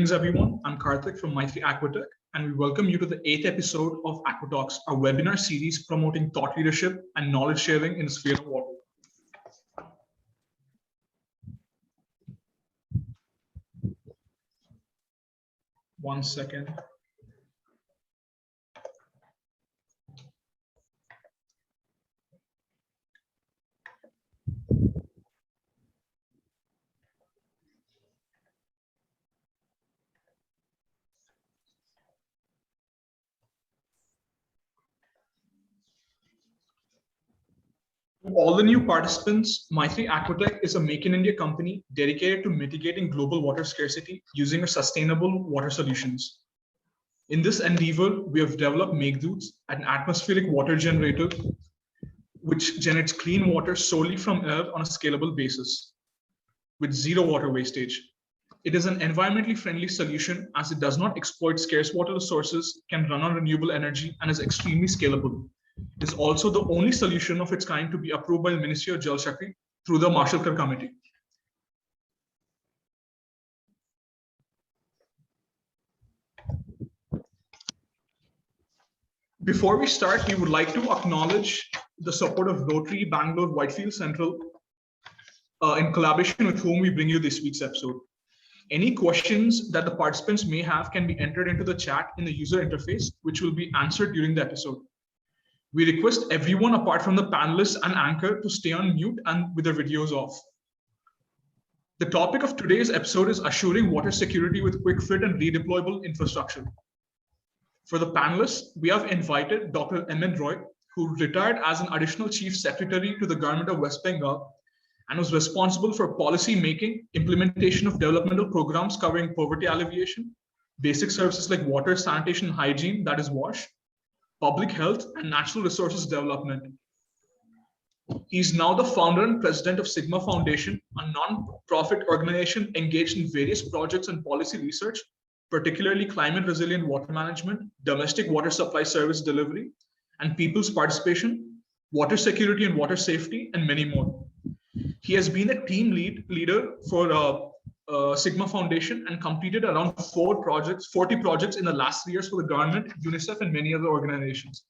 Greetings everyone, I'm Karthik from Maitri Aquatech and we welcome you to the 8th episode of Aquatalks, our webinar series promoting thought leadership and knowledge sharing in the sphere of water. One second. To all the new participants, Maitri Aquatech is a Make in India company dedicated to mitigating global water scarcity using sustainable water solutions. In this endeavor, we have developed Meghdoots, an atmospheric water generator which generates clean water solely from air on a scalable basis with zero water wastage. It is an environmentally friendly solution as it does not exploit scarce water resources, can run on renewable energy, and is extremely scalable. It is also the only solution of its kind to be approved by the Ministry of Jal Shakti through the Mashelkar Committee. Before we start, we would like to acknowledge the support of Rotary Bangalore Whitefield Central in collaboration with whom we bring you this week's episode. Any questions that the participants may have can be entered into the chat in the user interface, which will be answered during the episode. We request everyone apart from the panelists and anchor to stay on mute and with their videos off. The topic of today's episode is assuring water security with quick fit and redeployable infrastructure. For the panelists, we have invited Dr. M.N. Roy, who retired as an additional chief secretary to the government of West Bengal and was responsible for policy making, implementation of developmental programs covering poverty alleviation, basic services like water, sanitation, and hygiene, that is WASH, public health, and natural resources development. He is now the founder and president of Sigma Foundation, a non-profit organization engaged in various projects and policy research, particularly climate resilient water management, domestic water supply service delivery, and people's participation, water security and water safety, and many more. He has been a team leader for Sigma Foundation and completed around 40 projects in the last 3 years for the government, UNICEF, and many other organizations.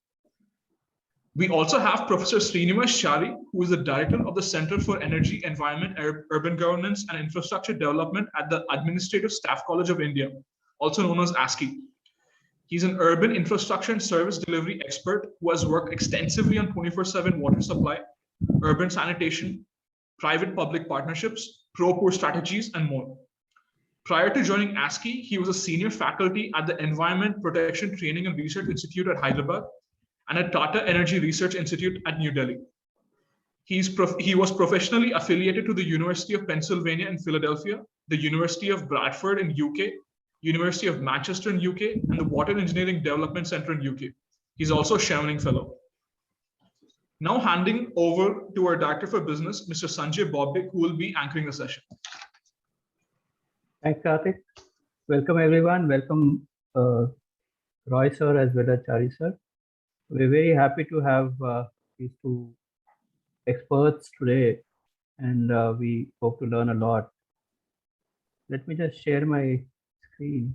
We also have Professor Srinivas Shari, who is the director of the Center for Energy, Environment, Urban Governance, and Infrastructure Development at the Administrative Staff College of India, also known as ASCI. He's an urban infrastructure and service delivery expert who has worked extensively on 24/7 water supply, urban sanitation, private-public partnerships, pro-poor strategies, and more. Prior to joining ASCI, he was a senior faculty at the Environment Protection Training and Research Institute at Hyderabad and at Tata Energy Research Institute at New Delhi. He was professionally affiliated to the University of Pennsylvania in Philadelphia, the University of Bradford in UK, University of Manchester in UK, and the Water Engineering Development Center in UK. He's also a Chevening Fellow. Now handing over to our Director for Business, Mr. Sanjay Bobde, who will be anchoring the session. Thanks, Karthik. Welcome, everyone. Welcome, Roy sir, as well as Chari sir. We're very happy to have these two experts today, and we hope to learn a lot. Let me just share my screen.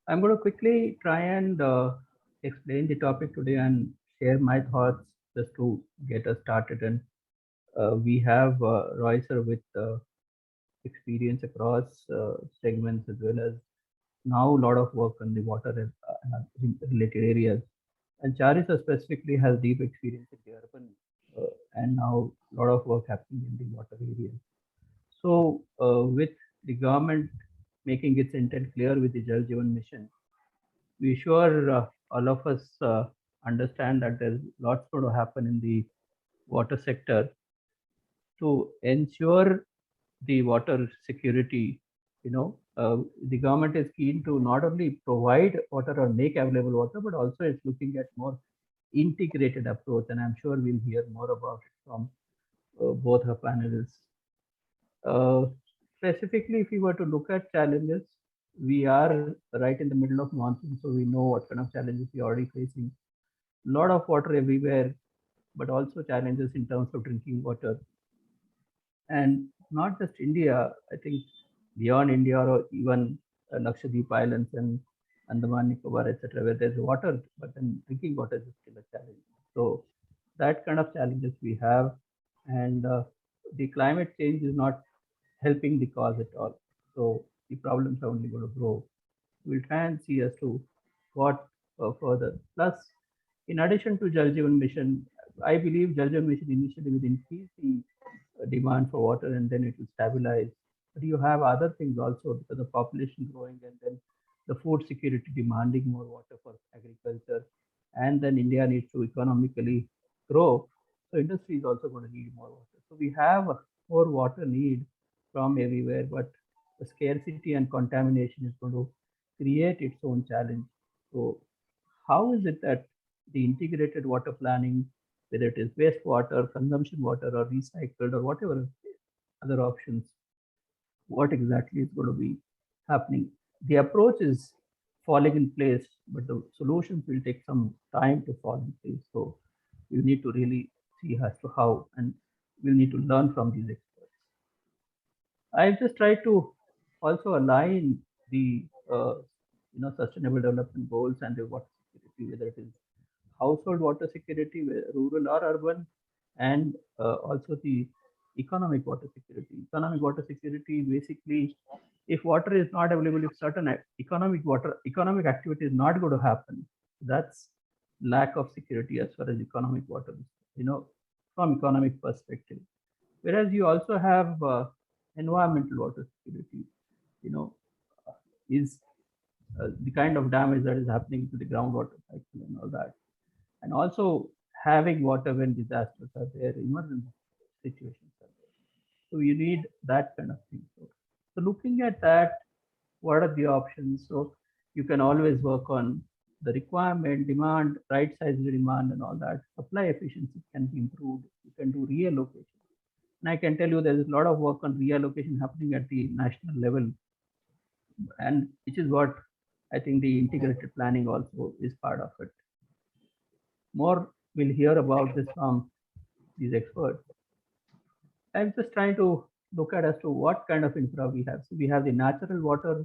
I'm going to quickly try and explain the topic today and share my thoughts just to get us started. And we have Roy sir with experience across segments, as well as now a lot of work on the water related areas. And Chari sir specifically has deep experience in the urban and now a lot of work happening in the water areas. So with the government making its intent clear with the Jal Jeevan mission, we sure all of us understand that there's lots going to happen in the water sector to ensure the water security. The government is keen to not only provide water or make available water, but also it's looking at more integrated approach, and I'm sure we'll hear more about it from both our panelists. Specifically, if we were to look at challenges, we are right in the middle of monsoon, so we know what kind of challenges we are already facing. A lot of water everywhere, but also challenges in terms of drinking water. And not just India, I think beyond India or even Lakshadweep Islands and Andaman Nicobar, etc., where there's water, but then drinking water is still a challenge. So that kind of challenges we have, and the climate change is not helping the cause at all. So the problems are only going to grow. We'll try and see as to what further. Plus, in addition to Jal Jeevan Mission, I believe Jal Jeevan Mission initially will increase the demand for water and then it will stabilize. But you have other things also because the population growing and then the food security demanding more water for agriculture. And then India needs to economically grow. So industry is also going to need more water. So we have more water need from everywhere, but the scarcity and contamination is going to create its own challenge. So how is it that the integrated water planning, whether it is wastewater, consumption water, or recycled, or whatever other options, what exactly is going to be happening? The approach is falling in place, but the solutions will take some time to fall in place. So you need to really see as to how, and we'll need to learn from these experts. I've just tried to also align the sustainable development goals and the water security, whether it is household water security, rural or urban, and also the economic water security. Economic water security basically, if water is not available, if certain economic activity is not going to happen, that's lack of security as far as economic water, from economic perspective. Whereas you also have environmental water security, you know, is the kind of damage that is happening to the groundwater cycle and all that. And also having water when disasters are there, emergency situations are there. So you need that kind of thing. So looking at that, what are the options? So you can always work on the requirement, demand, right size demand and all that. Supply efficiency can be improved. You can do reallocation. And I can tell you there is a lot of work on reallocation happening at the national level, and which is what I think the integrated planning also is part of it. More we'll hear about this from these experts. I'm just trying to look at as to what kind of infra we have. So we have the natural water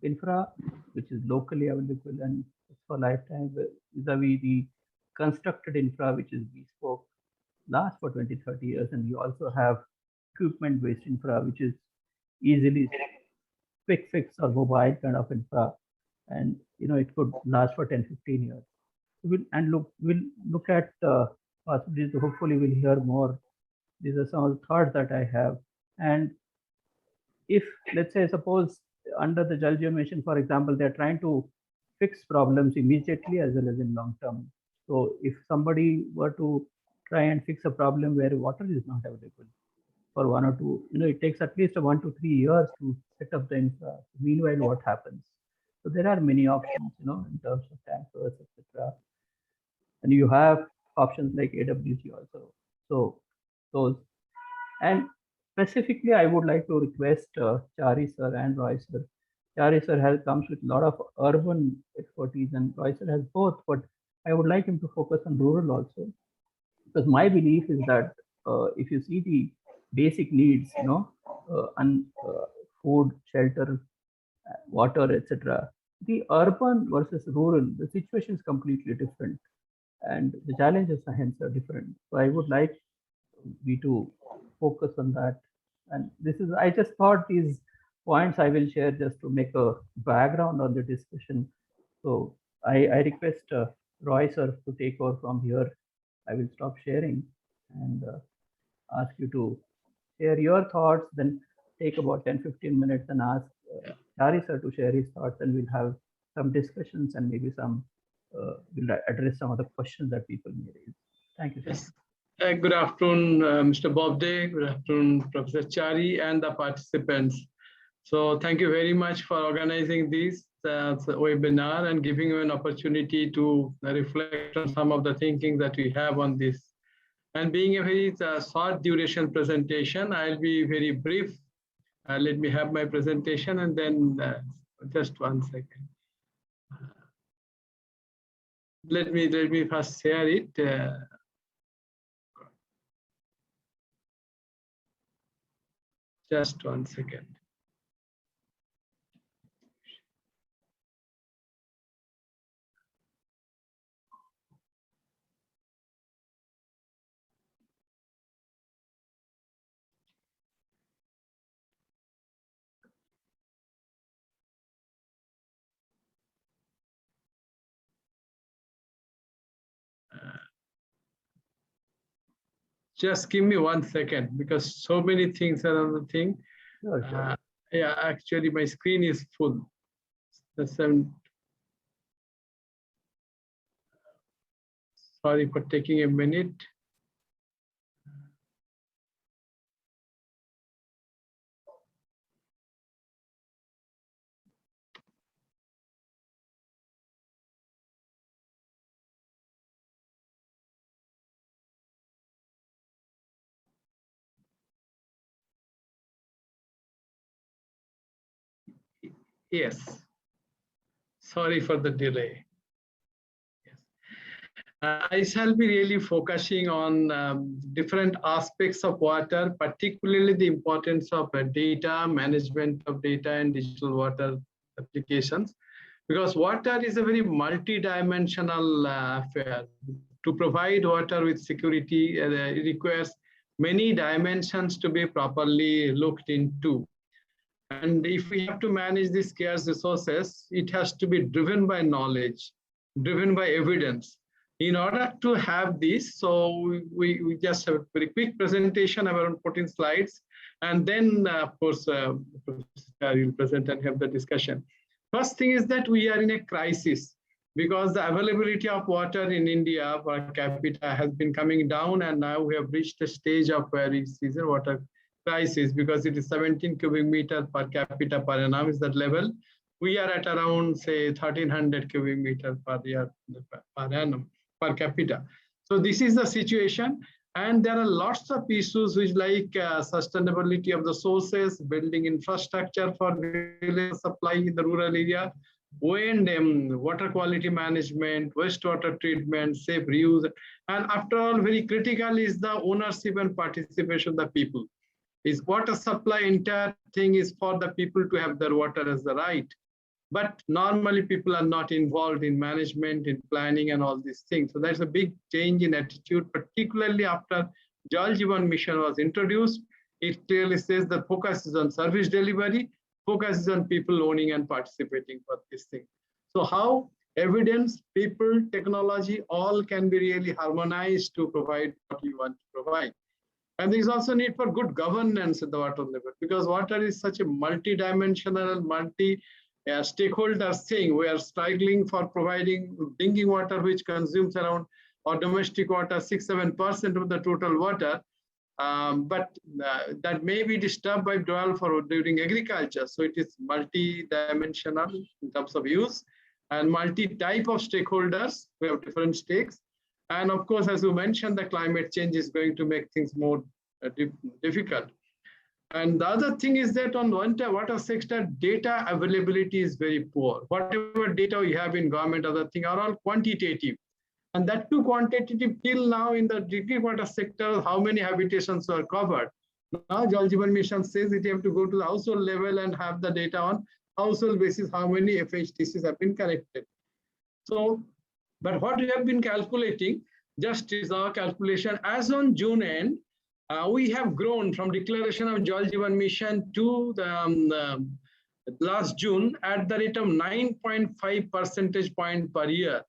infra, which is locally available and for lifetime, vis-a-vis the constructed infra, which is bespoke, lasts for 20, 30 years. And we also have equipment-based infra, which is easily quick fix or mobile kind of infra. And, it could last for 10, 15 years. We'll look at possibilities. Hopefully we'll hear more. These are some of the thoughts that I have. And if, let's say, suppose under the Jal Jeevan Mission, for example, they're trying to fix problems immediately as well as in long term. So if somebody were to try and fix a problem where water is not available for 1 or 2, it takes at least 1 to 3 years to set up the infra. Meanwhile, what happens? So there are many options, in terms of tankers, etc. And you have options like AWG also. So those, and specifically, I would like to request Chari sir and Roy sir. Chari sir comes with a lot of urban expertise, and Roy sir has both. But I would like him to focus on rural also, because my belief is that if you see the basic needs, food, shelter, water, etc., the urban versus rural, the situation is completely different, and the challenges hence are different. So I would like we to focus on that. And this is, I just thought these points I will share just to make a background on the discussion. So I request Roy sir to take over from here. I will stop sharing and ask you to share your thoughts, then take about 10-15 minutes and ask Chari sir to share his thoughts, and we'll have some discussions and maybe we'll address some of the questions that people may raise. Thank you, sir. Yes. Good afternoon, Mr. Bobde. Good afternoon, Professor Chari and the participants. So thank you very much for organizing this webinar and giving you an opportunity to reflect on some of the thinking that we have on this. And being a very short duration presentation, I'll be very brief. Let me have my presentation and then Just 1 second. Let me first share it. Just 1 second. Just give me 1 second because so many things are on the thing. Sure. Yeah, actually my screen is full. Sorry for taking a minute. Yes. Sorry for the delay. Yes. I shall be really focusing on different aspects of water, particularly the importance of data, management of data and digital water applications, because water is a very multi-dimensional affair. To provide water with security, it requires many dimensions to be properly looked into. And if we have to manage these scarce resources, it has to be driven by knowledge, driven by evidence. In order to have this, so we just have a very quick presentation, around 14 slides, and then of course, Professor will present and have the discussion. First thing is that we are in a crisis because the availability of water in India per capita has been coming down, and now we have reached a stage of where it is a water crisis because it is 17 cubic meter per capita per annum is that level. We are at around say 1300 cubic meter per year per annum per capita. So this is the situation, and there are lots of issues which like sustainability of the sources, building infrastructure for supply in the rural area, O&M, water quality management, wastewater treatment, safe reuse, and after all, very critical is the ownership and participation of the people. Is water supply, entire thing is for the people to have their water as the right. But normally people are not involved in management, in planning and all these things. So there's a big change in attitude, particularly after Jal Jeevan Mission was introduced. It clearly says the focus is on service delivery, focus is on people owning and participating for this thing. So how evidence, people, technology, all can be really harmonized to provide what you want to provide. And there is also need for good governance at the water level because water is such a multi-dimensional, multi-stakeholder thing. We are struggling for providing drinking water, which consumes around, or domestic water, 6-7% of the total water. But that may be disturbed by drought for during agriculture. So it is multi-dimensional in terms of use and multi-type of stakeholders. We have different stakes. And of course, as you mentioned, the climate change is going to make things more difficult. And the other thing is that on water sector, data availability is very poor. Whatever data we have in government, other things are all quantitative. And that too quantitative till now in the drinking water sector, how many habitations are covered. Now Jal Jeevan Mission says that you have to go to the household level and have the data on household basis, how many FHTCs have been connected. So, but what we have been calculating, just is our calculation, as on June end, we have grown from declaration of Jal Jeevan Mission to the last June at the rate of 9.5 percentage point per year.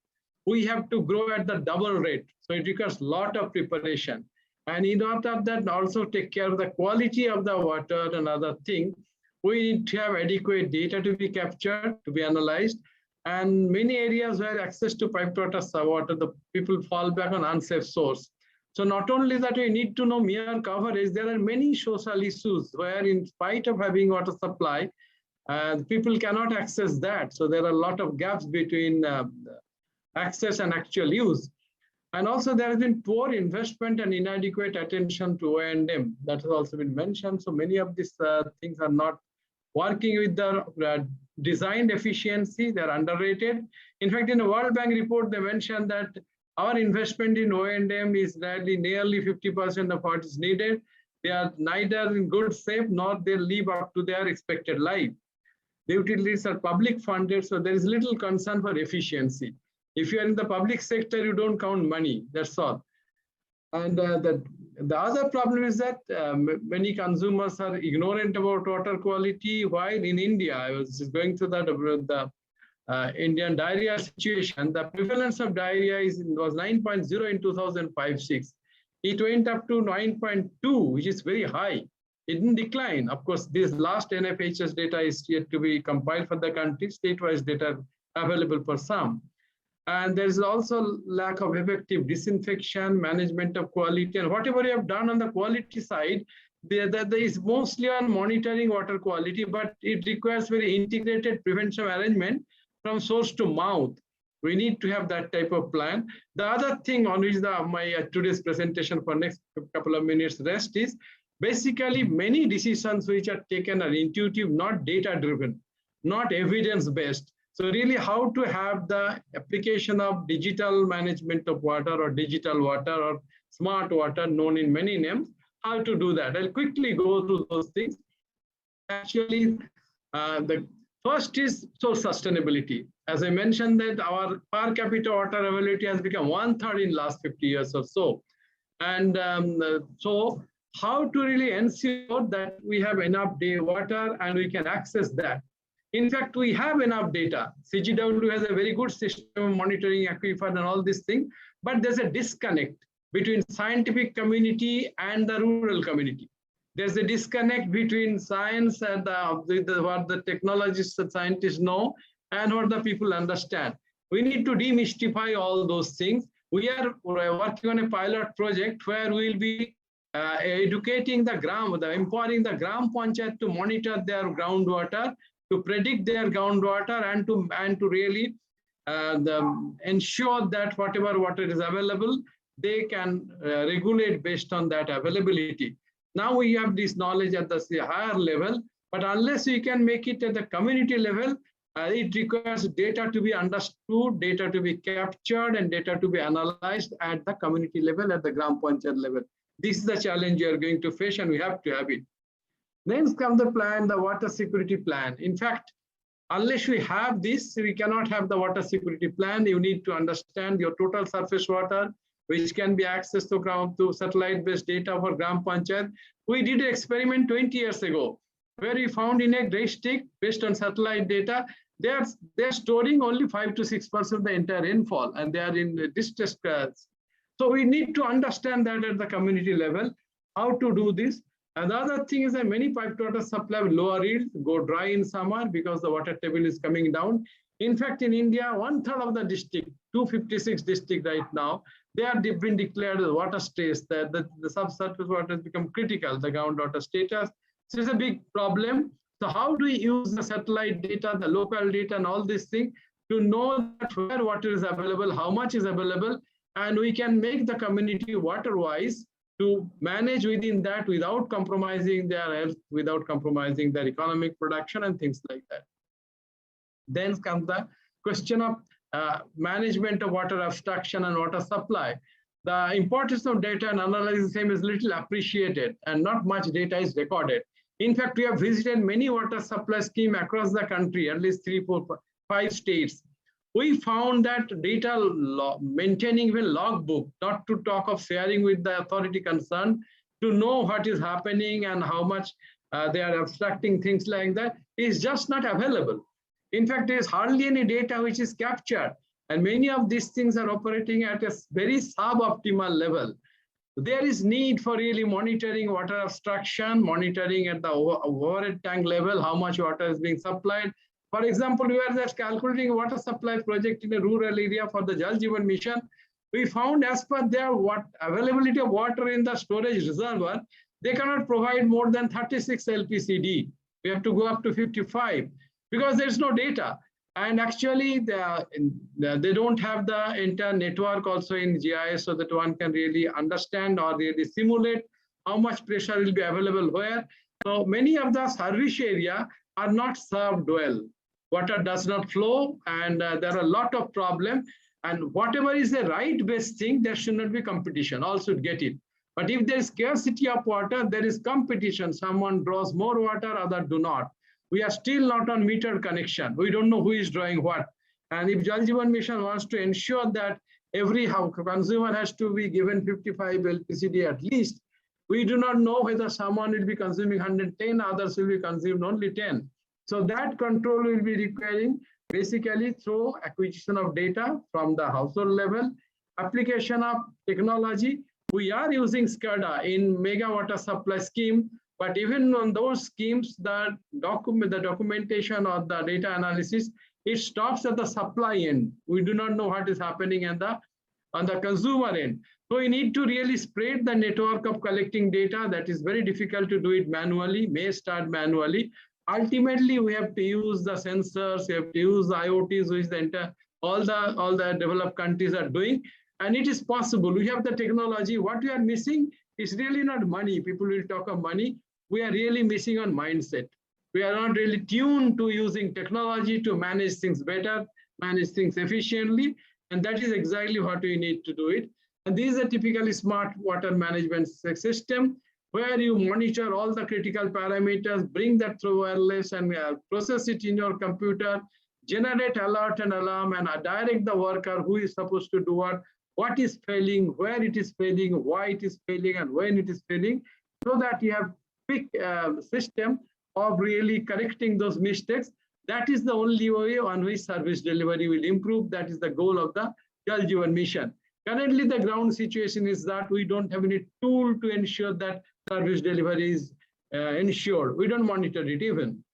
We have to grow at the double rate. So it requires a lot of preparation. And in order of that, also take care of the quality of the water and other thing, we need to have adequate data to be captured, to be analyzed. And many areas where access to piped water, the people fall back on unsafe source. So not only that we need to know mere coverage, there are many social issues where in spite of having water supply, people cannot access that. So there are a lot of gaps between access and actual use. And also there has been poor investment and inadequate attention to O&M. That has also been mentioned. So many of these things are not working with the designed efficiency, they're underrated. In fact, in a World Bank report, they mentioned that our investment in O&M is nearly 50% of what is needed. They are neither in good shape nor they live up to their expected life. The utilities are public funded, so there is little concern for efficiency. If you are in the public sector, you don't count money, that's all. And the other problem is that many consumers are ignorant about water quality, while in India, I was just going through the Indian diarrhea situation, the prevalence of diarrhea was 9.0 in 2005-06. It went up to 9.2, which is very high. It didn't decline. Of course, this last NFHS data is yet to be compiled for the country, state-wise data available for some. And there is also lack of effective disinfection, management of quality, and whatever you have done on the quality side, there is mostly on monitoring water quality, but it requires very integrated prevention arrangement from source to mouth. We need to have that type of plan. The other thing on which my today's presentation for next couple of minutes rest is basically many decisions which are taken are intuitive, not data-driven, not evidence-based. So really how to have the application of digital management of water or digital water or smart water known in many names, how to do that. I'll quickly go through those things. Actually, the first is source sustainability. As I mentioned that our per capita water availability has become 1/3 in last 50 years or so. And so how to really ensure that we have enough water and we can access that. In fact, we have enough data. CGW has a very good system of monitoring aquifer and all these things, but there's a disconnect between scientific community and the rural community. There's a disconnect between science and what the technologists and scientists know and what the people understand. We need to demystify all those things. We are working on a pilot project where we'll be educating empowering the Gram Panchayat to monitor their groundwater, to predict their groundwater, and to really ensure that whatever water is available, they can regulate based on that availability. Now we have this knowledge at the higher level, but unless we can make it at the community level, it requires data to be understood, data to be captured, and data to be analyzed at the community level, at the Gram Panchayat level. This is the challenge you are going to face, and we have to have it. Then comes the plan, the water security plan. In fact, unless we have this, we cannot have the water security plan. You need to understand your total surface water, which can be accessed to satellite-based data for Gram Panchayat. We did an experiment 20 years ago, where we found in a district, based on satellite data, they're storing only 5 to 6% of the entire rainfall, and they are in distressed. So we need to understand that at the community level, how to do this. Another thing is that many piped water supply with lower yields go dry in summer because the water table is coming down. In fact, in India, 1/3 of the district, 256 districts right now, they are been declared as water stress, that the subsurface water has become critical, the groundwater status. So it's a big problem. So how do we use the satellite data, the local data, and all these things to know that where water is available, how much is available, and we can make the community water-wise to manage within that without compromising their health, without compromising their economic production and things like that. Then comes the question of management of water abstraction and water supply. The importance of data and analysis is little appreciated, and not much data is recorded. In fact, we have visited many water supply schemes across the country, at least 3, 4, 5 states. We found that data maintaining even logbook, not to talk of sharing with the authority concerned, to know what is happening and how much they are abstracting, things like that, is just not available. In fact, there is hardly any data which is captured, and many of these things are operating at a very suboptimal level. There is need for really monitoring water abstraction, monitoring at the overhead tank level, how much water is being supplied. For example, we are just calculating a water supply project in a rural area for the Jal Jeevan Mission. We found as per their availability of water in the storage reservoir, they cannot provide more than 36 LPCD. We have to go up to 55 because there is no data. And actually, they don't have the entire network also in GIS so that one can really understand or really simulate how much pressure will be available where. So many of the service area are not served well. water does not flow, and there are a lot of problems. And whatever is the right best thing, there should not be competition. All should get it. But if there is scarcity of water, there is competition. Someone draws more water, others do not. We are still not on metered connection. We don't know who is drawing what. And if Jal Jeevan Mission wants to ensure that every consumer has to be given 55 LPCD at least, we do not know whether someone will be consuming 110, others will be consuming only 10. So that control will be requiring basically through acquisition of data from the household level, application of technology. We are using SCADA in mega water supply scheme, but even on those schemes, the documentation or the data analysis, it stops at the supply end. We do not know what is happening on the consumer end. So we need to really spread the network of collecting data. That is very difficult to do it manually, may start manually. Ultimately, we have to use the sensors, we have to use the IoTs, which all the developed countries are doing. And it is possible. We have the technology. What we are missing is really not money. People will talk of money. We are really missing on mindset. We are not really tuned to using technology to manage things better, manage things efficiently. And that is exactly what we need to do it. And this is a typically smart water management system where you monitor all the critical parameters, bring that through wireless and process it in your computer, generate alert and alarm, and direct the worker who is supposed to do what is failing, where it is failing, why it is failing, and when it is failing, so that you have quick system of really correcting those mistakes. That is the only way on which service delivery will improve. That is the goal of the Jal Jeevan Mission. Currently, the ground situation is that we don't have any tool to ensure that service delivery is ensured. We don't monitor it even.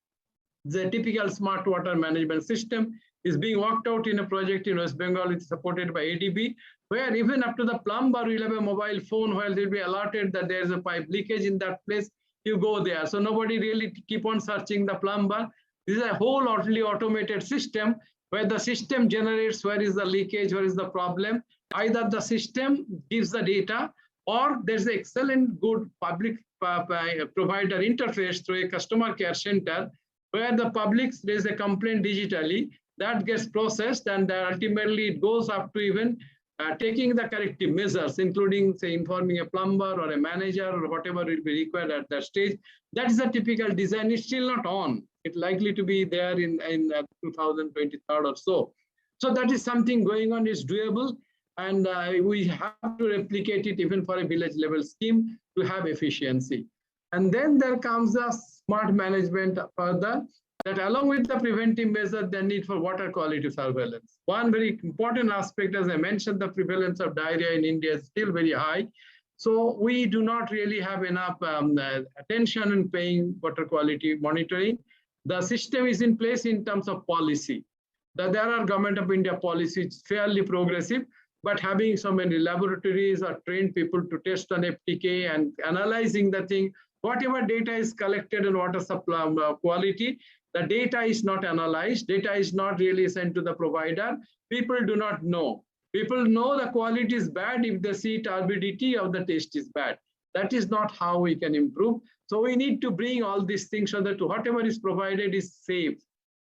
The typical smart water management system is being worked out in a project in West Bengal. It's supported by ADB, where even up to the plumber will have a mobile phone where they'll be alerted that there's a pipe leakage in that place. You go there. So nobody really keep on searching the plumber. This is a whole utterly automated system where the system generates where is the leakage, where is the problem. Either the system gives the data, or there's an excellent good public provider interface through a customer care center where the public raise a complaint digitally, that gets processed, and ultimately it goes up to even taking the corrective measures, including, say, informing a plumber or a manager or whatever will be required at that stage. That is a typical design. It's still not on. It's likely to be there in 2023 or so. So that is something going on, is doable. And we have to replicate it even for a village level scheme to have efficiency. And then there comes the smart management further, that along with the preventive measure, the need for water quality surveillance. One very important aspect, as I mentioned, the prevalence of diarrhea in India is still very high. So we do not really have enough attention in paying water quality monitoring. The system is in place in terms of policy. There are Government of India policies fairly progressive, but having so many laboratories or trained people to test on FTK and analyzing the thing, whatever data is collected in water supply quality, the data is not analyzed, data is not really sent to the provider. People do not know. People know the quality is bad if they see turbidity or the taste is bad. That is not how we can improve. So we need to bring all these things so that whatever is provided is safe.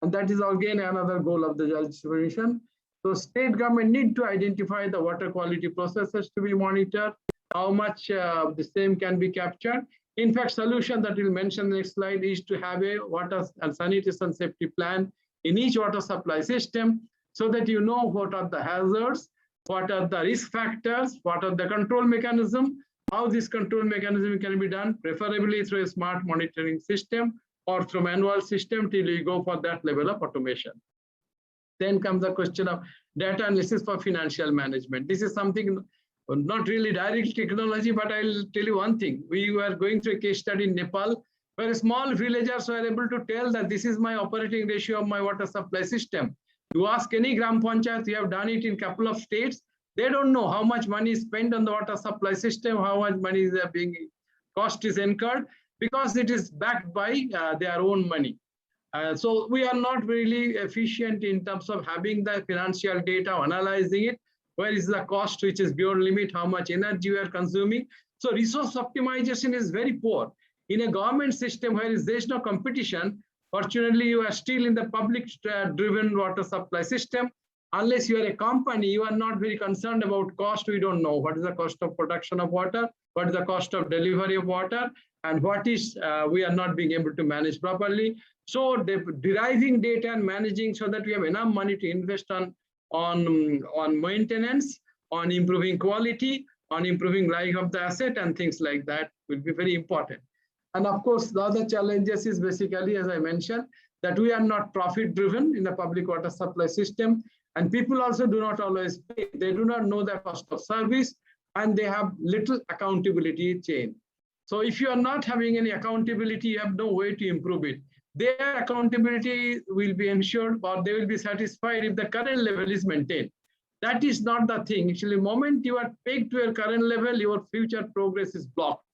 And that is again another goal of the Jal Jeevan Mission. So state government need to identify the water quality processes to be monitored, how much the same can be captured. In fact, solution that we'll mention in the next slide is to have a water and sanitation safety plan in each water supply system so that you know what are the hazards, what are the risk factors, what are the control mechanism, how this control mechanism can be done, preferably through a smart monitoring system or through manual system till you go for that level of automation. Then comes the question of data analysis for financial management. This is something not really direct technology, but I'll tell you one thing. We were going through a case study in Nepal where small villagers were able to tell that this is my operating ratio of my water supply system. You ask any Gram Panchayat, we have done it in a couple of states, they don't know how much money is spent on the water supply system, how much money is cost is incurred, because it is backed by their own money. So we are not really efficient in terms of having the financial data, analyzing it. Where is the cost which is beyond limit, how much energy we are consuming. So resource optimization is very poor. In a government system where there is no competition, Fortunately, you are still in the public driven water supply system. Unless you are a company, you are not very concerned about cost. We don't know what is the cost of production of water, what is the cost of delivery of water, and what is we are not being able to manage properly. So deriving data and managing so that we have enough money to invest on maintenance, on improving quality, on improving life of the asset and things like that will be very important. And of course, the other challenges is basically, as I mentioned, that we are not profit driven in the public water supply system. And people also do not always pay. They do not know the cost of service and they have little accountability chain. So if you are not having any accountability, you have no way to improve it. Their accountability will be ensured or they will be satisfied if the current level is maintained. That is not the thing. Actually, the moment you are pegged to your current level, your future progress is blocked.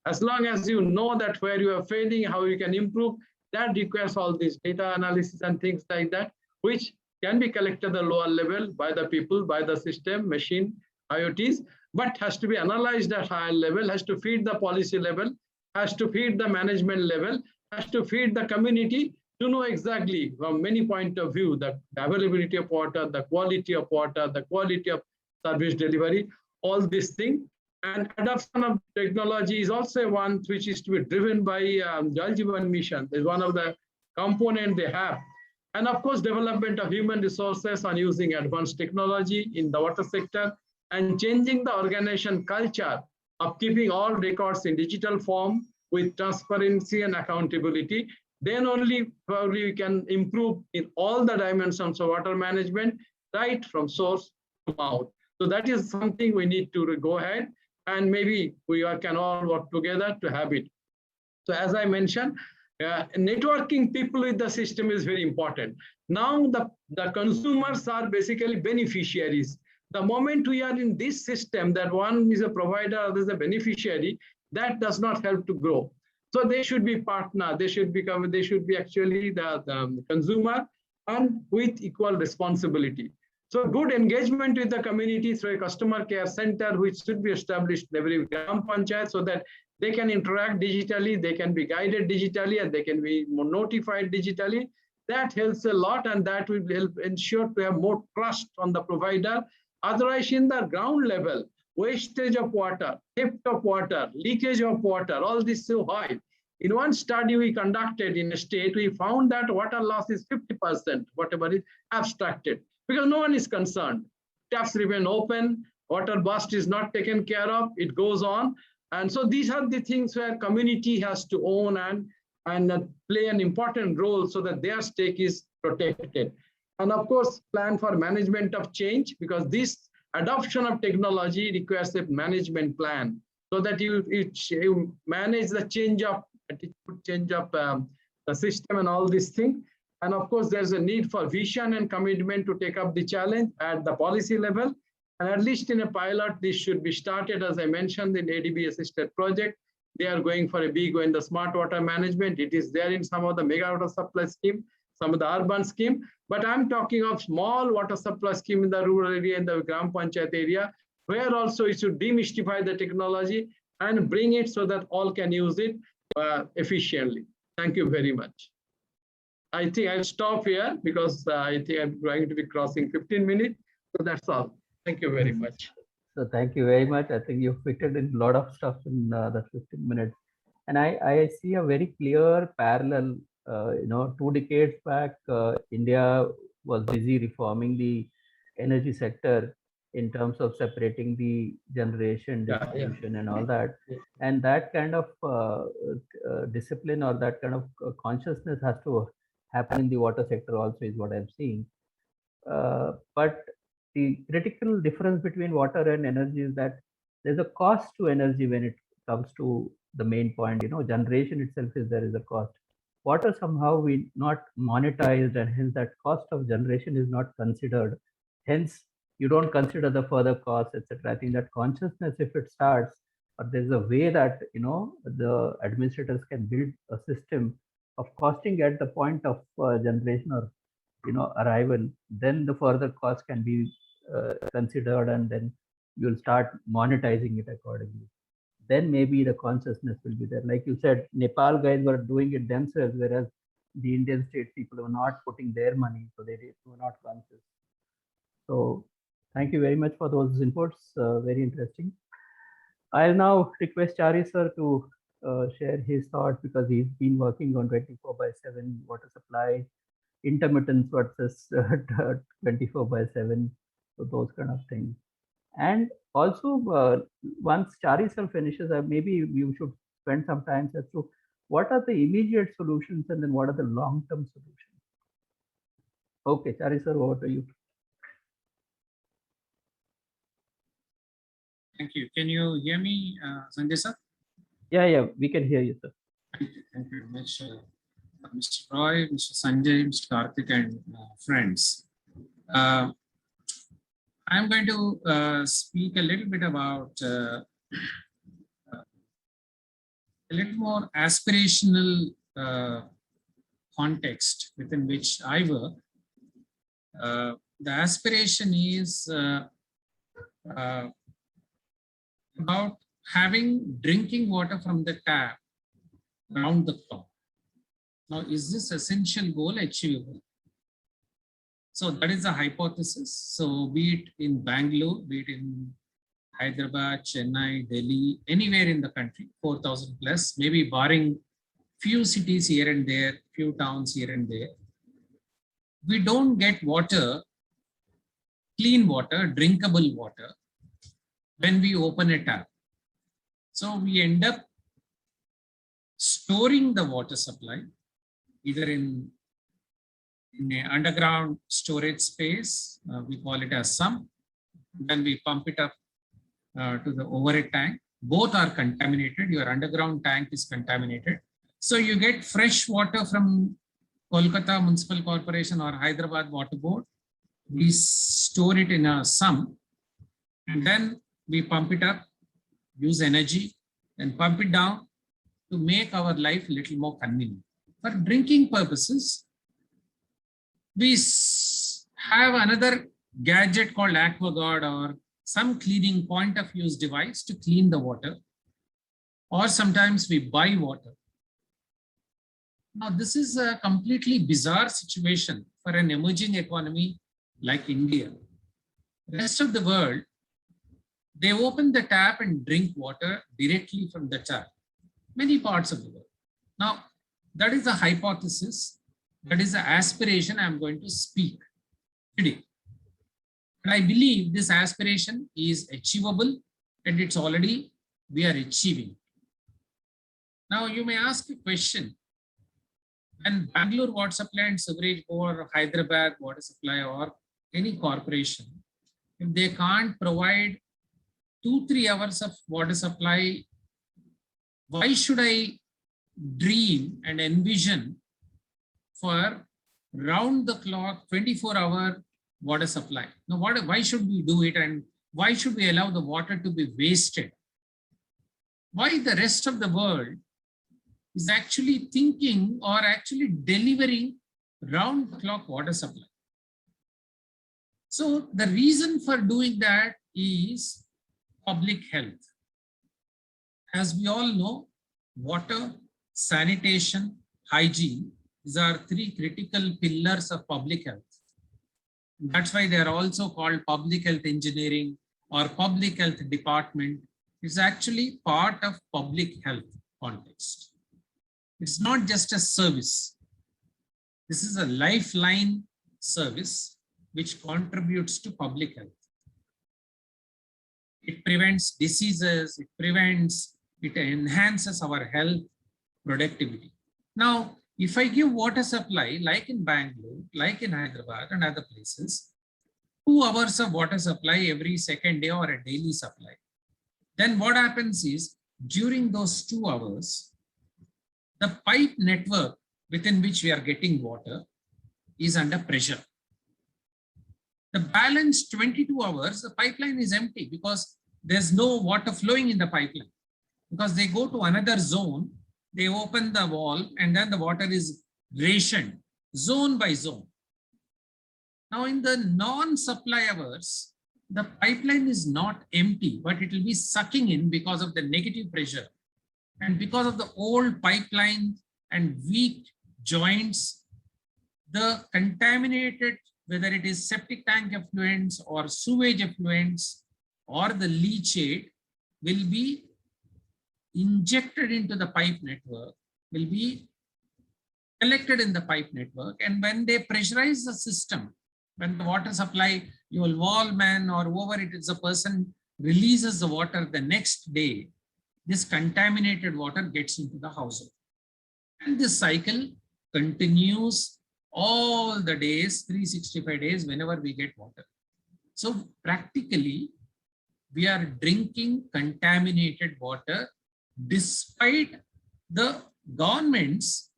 As long as you know that where you are failing, how you can improve, that requires all this data analysis and things like that, which can be collected at the lower level by the people, by the system, machine, IoTs, but has to be analyzed at higher level, has to feed the policy level, has to feed the management level, has to feed the community to know exactly from many point of view the availability of water, the quality of water, the quality of service delivery, all these things. And adoption of technology is also one which is to be driven by Jal Jeevan Mission. Is one of the components they have. And of course, development of human resources on using advanced technology in the water sector and changing the organization culture of keeping all records in digital form with transparency and accountability. Then only probably we can improve in all the dimensions of water management, right from source to mouth. So that is something we need to go ahead and maybe we can all work together to have it. So as I mentioned, networking people with the system is very important. Now the consumers are basically beneficiaries. The moment we are in this system that one is a provider, other is a beneficiary, that does not help to grow. So they should be partner, they should be actually the consumer and with equal responsibility. So good engagement with the community through a customer care center, which should be established in every Gram Panchayat so that they can interact digitally, they can be guided digitally, and they can be more notified digitally. That helps a lot, and that will help ensure to have more trust on the provider. Otherwise, in the ground level, wastage of water, theft of water, leakage of water, all this is so high. In one study we conducted in a state, we found that water loss is 50%, whatever is abstracted, because no one is concerned. Taps remain open, water burst is not taken care of, it goes on. And so these are the things where community has to own and play an important role so that their stake is protected. And of course, plan for management of change, because this adoption of technology requires a management plan so that you manage the change of the system and all these things. And of course, there's a need for vision and commitment to take up the challenge at the policy level. And at least in a pilot, this should be started, as I mentioned, in ADB assisted project. They are going for a big one in the smart water management. It is there in some of the mega water supply scheme, some of the urban scheme. But I'm talking of small water supply scheme in the rural area, in the Gram Panchayat area, where also it should demystify the technology and bring it so that all can use it efficiently. Thank you very much. I think I'll stop here because I think I'm going to be crossing 15 minutes. So that's all. Thank you very much. So thank you very much. I think you fitted in a lot of stuff in that 15 minutes. And I see a very clear parallel. 2 decades back, India was busy reforming the energy sector in terms of separating the generation, distribution, and all that. And that kind of discipline or that kind of consciousness has to happen in the water sector also, is what I'm seeing. But the critical difference between water and energy is that there's a cost to energy when it comes to the main point. Generation itself there is a cost. Water somehow we not monetized, and hence that cost of generation is not considered. Hence, you don't consider the further costs, etc. I think that consciousness, if it starts, or there's a way that the administrators can build a system of costing at the point of generation or arrival, then the further cost can be considered, and then you'll start monetizing it accordingly. Then maybe the consciousness will be there. Like you said, Nepal guys were doing it themselves, whereas the Indian state people were not putting their money, so they were not conscious. So thank you very much for those inputs. Very interesting. I'll now request Chari sir to share his thoughts, because he's been working on 24/7 water supply, intermittence versus 24/7, so those kind of things. And also, once Chari sir finishes, maybe we should spend some time as to what are the immediate solutions and then what are the long-term solutions. Okay, Chari sir, over to you. Thank you. Can you hear me, Sanjay sir? Yeah, we can hear you, sir. Thank you. Thank you very much, Mr. Roy, Mr. Sanjay, Mr. Karthik, and friends. I'm going to speak a little bit about a little more aspirational context within which I work. The aspiration is about having drinking water from the tap round the clock. Now, is this essential goal achievable? So that is a hypothesis. So be it in Bangalore, be it in Hyderabad, Chennai, Delhi, anywhere in the country, 4,000 plus, maybe barring few cities here and there, few towns here and there, we don't get water, clean water, drinkable water, when we open a tap. So we end up storing the water supply either in an underground storage space, we call it as sump. Then we pump it up to the overhead tank. Both are contaminated. Your underground tank is contaminated. So you get fresh water from Kolkata Municipal Corporation or Hyderabad Water Board. We store it in a sump, and then we pump it up, use energy, and pump it down to make our life a little more convenient. For drinking purposes, we have another gadget called AquaGuard or some cleaning point of use device to clean the water, or sometimes we buy water. Now, this is a completely bizarre situation for an emerging economy like India. The rest of the world, they open the tap and drink water directly from the tap. Many parts of the world. Now, that is a hypothesis. That is the aspiration I'm going to speak today. And I believe this aspiration is achievable, and it's already, we are achieving. Now, you may ask a question. When Bangalore Water Supply and Sewerage Board, or Hyderabad Water Supply, or any corporation, if they can't provide 2-3 hours of water supply, why should I dream and envision for round the clock 24-hour water supply? Now, why should we do it, and why should we allow the water to be wasted? Why the rest of the world is actually thinking or actually delivering round the clock water supply? So the reason for doing that is public health. As we all know, water, sanitation, hygiene, these are 3 critical pillars of public health. That's why they are also called public health engineering or public health department. It's actually part of public health context. It's not just a service. This is a lifeline service which contributes to public health. It prevents diseases, it enhances our health, productivity. Now, if I give water supply, like in Bangalore, like in Hyderabad and other places, 2 hours of water supply every second day or a daily supply, then what happens is, during those 2 hours, the pipe network within which we are getting water is under pressure. The balance 22 hours, the pipeline is empty because there's no water flowing in the pipeline. Because they go to another zone, they open the valve, and then the water is rationed zone by zone. Now, in the non-supply hours, the pipeline is not empty, but it will be sucking in because of the negative pressure and because of the old pipeline and weak joints, the contaminated, whether it is septic tank effluents or sewage effluents or the leachate, will be injected into the pipe network, will be collected in the pipe network. And when they pressurize the system, when the water supply, your wallman or whoever it is, a person releases the water the next day, this contaminated water gets into the household. And this cycle continues all the days, 365 days, whenever we get water. So practically, we are drinking contaminated water despite the governments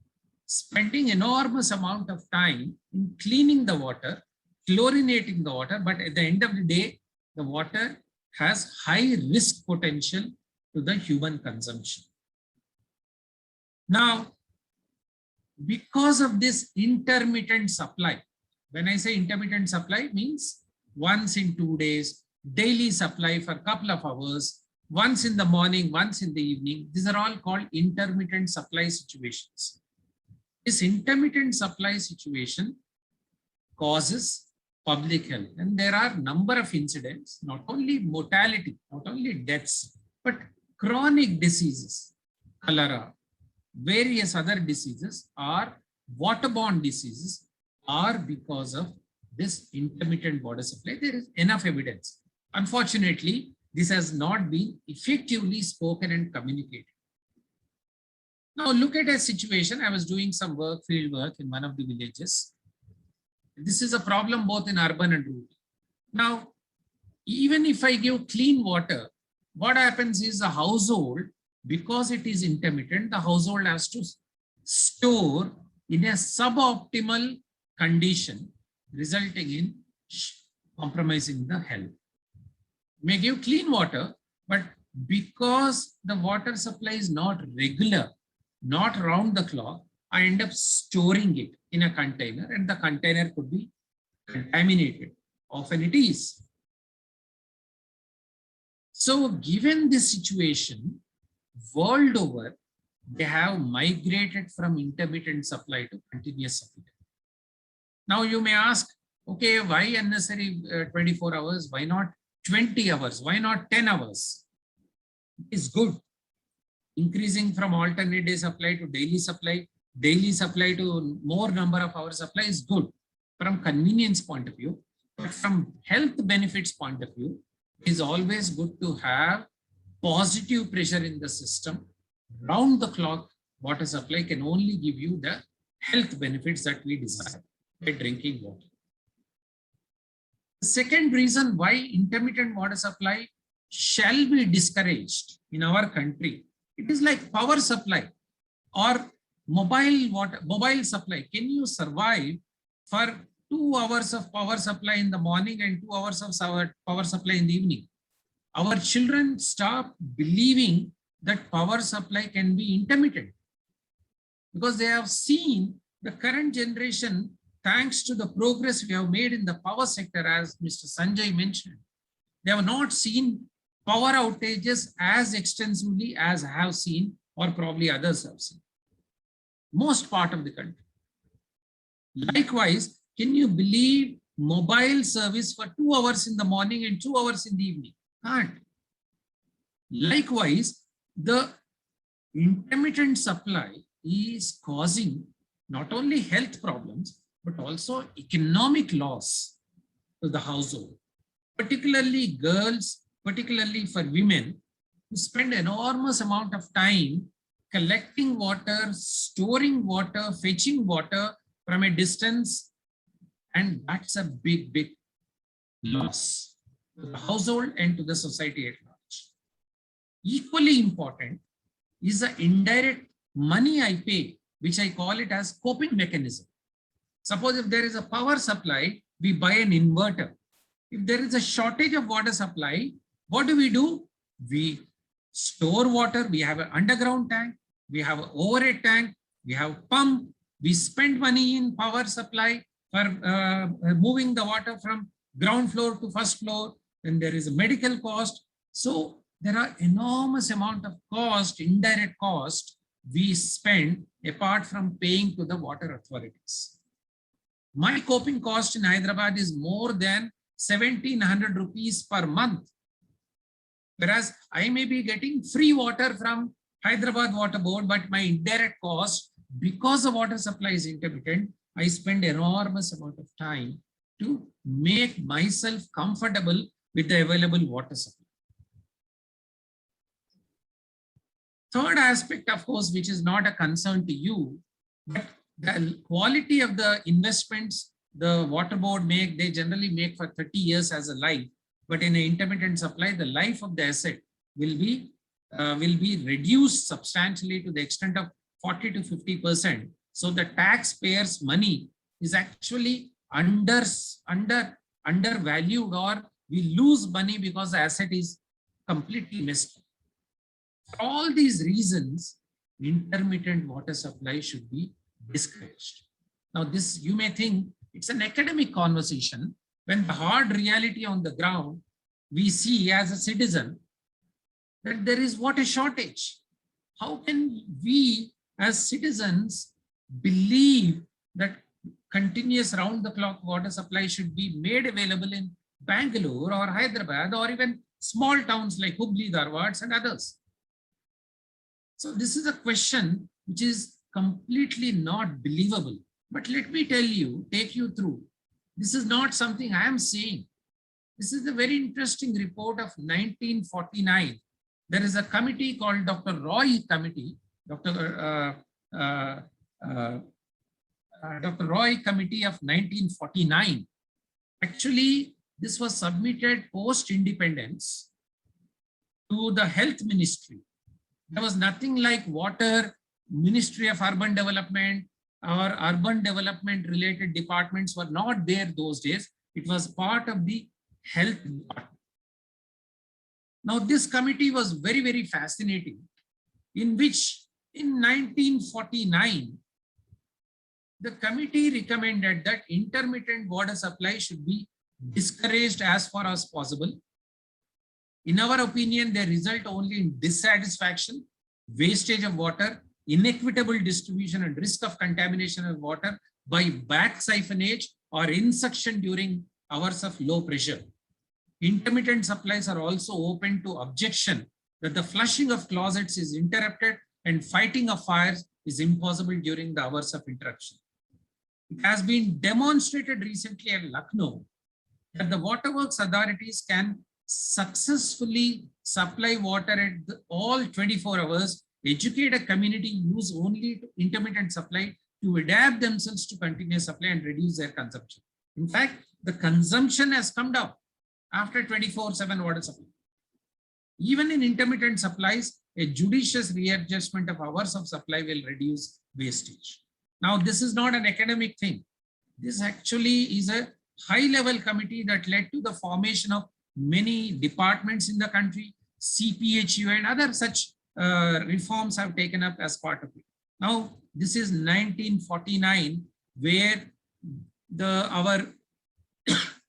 spending enormous amount of time in cleaning the water, chlorinating the water, but at the end of the day, the water has high risk potential to the human consumption. Now, because of this intermittent supply, when I say intermittent supply, means once in 2 days, daily supply for a couple of hours, once in the morning, once in the evening, these are all called intermittent supply situations. This intermittent supply situation causes public health, and there are number of incidents, not only mortality, not only deaths, but chronic diseases, cholera, various other diseases or waterborne diseases are because of this intermittent water supply. There is enough evidence. Unfortunately, this has not been effectively spoken and communicated. Now look at a situation. I was doing some work, field work in one of the villages. This is a problem both in urban and rural. Now, even if I give clean water, what happens is the household, because it is intermittent, the household has to store in a suboptimal condition, resulting in compromising the health. May give clean water, but because the water supply is not regular, not round the clock, I end up storing it in a container, and the container could be contaminated. Often it is. So given this situation, world over, they have migrated from intermittent supply to continuous supply. Now you may ask, okay, why unnecessary 24 hours? Why not 20 hours? Why not 10 hours? It's good. Increasing from alternate day supply to daily supply to more number of hours supply is good from convenience point of view. But from health benefits point of view, it is always good to have positive pressure in the system. Round the clock water supply can only give you the health benefits that we desire by drinking water. The second reason why intermittent water supply shall be discouraged in our country, it is like power supply or mobile supply. Can you survive for 2 hours of power supply in the morning and 2 hours of power supply in the evening? Our children stop believing that power supply can be intermittent because they have seen the current generation, thanks to the progress we have made in the power sector, as Mr. Sanjay mentioned. They have not seen power outages as extensively as I have seen, or probably others have seen. Most part of the country. Likewise, can you believe mobile service for 2 hours in the morning and 2 hours in the evening? Can't. Likewise, the intermittent supply is causing not only health problems, but also economic loss to the household, particularly girls, particularly for women who spend enormous amount of time collecting water, storing water, fetching water from a distance, and that's a big, big loss to the household and to the society at large. Equally important is the indirect money I pay, which I call it as coping mechanism. Suppose if there is a power supply, we buy an inverter. If there is a shortage of water supply, what do? We store water. We have an underground tank. We have an overhead tank. We have pump. We spend money in power supply for moving the water from ground floor to first floor. Then there is a medical cost. So there are enormous amount of cost, indirect cost, we spend apart from paying to the water authorities. My coping cost in Hyderabad is more than 1,700 rupees per month. Whereas I may be getting free water from Hyderabad Water Board, but my indirect cost, because the water supply is intermittent, I spend enormous amount of time to make myself comfortable with the available water supply. Third aspect, of course, which is not a concern to you, but the quality of the investments the water board make, they generally make for 30 years as a life. But in an intermittent supply, the life of the asset will be reduced substantially to the extent of 40 to 50%. So the taxpayers' money is actually undervalued, or we lose money because the asset is completely messed up. For all these reasons, intermittent water supply should be discouraged. Now, this you may think it's an academic conversation, when the hard reality on the ground, we see as a citizen that there is water shortage. How can we as citizens believe that continuous round-the-clock water supply should be made available in Bangalore or Hyderabad or even small towns like Hubli, Dharwad and others? So this is a question which is completely not believable. But let me tell you, take you through. This is not something I am saying. This is a very interesting report of 1949. There is a committee called Dr. Roy Committee, Dr. Roy Committee of 1949. Actually, this was submitted post-independence to the Health Ministry. There was nothing like Water, Ministry of Urban Development, or urban development related departments were not there those days. It was part of the health department. Now, this committee was very, very fascinating, in which in 1949, the committee recommended that intermittent water supply should be discouraged as far as possible. In our opinion, they result only in dissatisfaction, wastage of water, inequitable distribution and risk of contamination of water by back siphonage or insuction during hours of low pressure. Intermittent supplies are also open to objection that the flushing of closets is interrupted and fighting of fires is impossible during the hours of interruption. It has been demonstrated recently at Lucknow that the waterworks authorities can successfully supply water at all 24 hours, educate a community, use only intermittent supply to adapt themselves to continuous supply and reduce their consumption. In fact, the consumption has come down after 24/7 water supply. Even in intermittent supplies, a judicious readjustment of hours of supply will reduce wastage. Now, this is not an academic thing. This actually is a high-level committee that led to the formation of many departments in the country. CPHU and other such reforms have taken up as part of it. Now, this is 1949, where our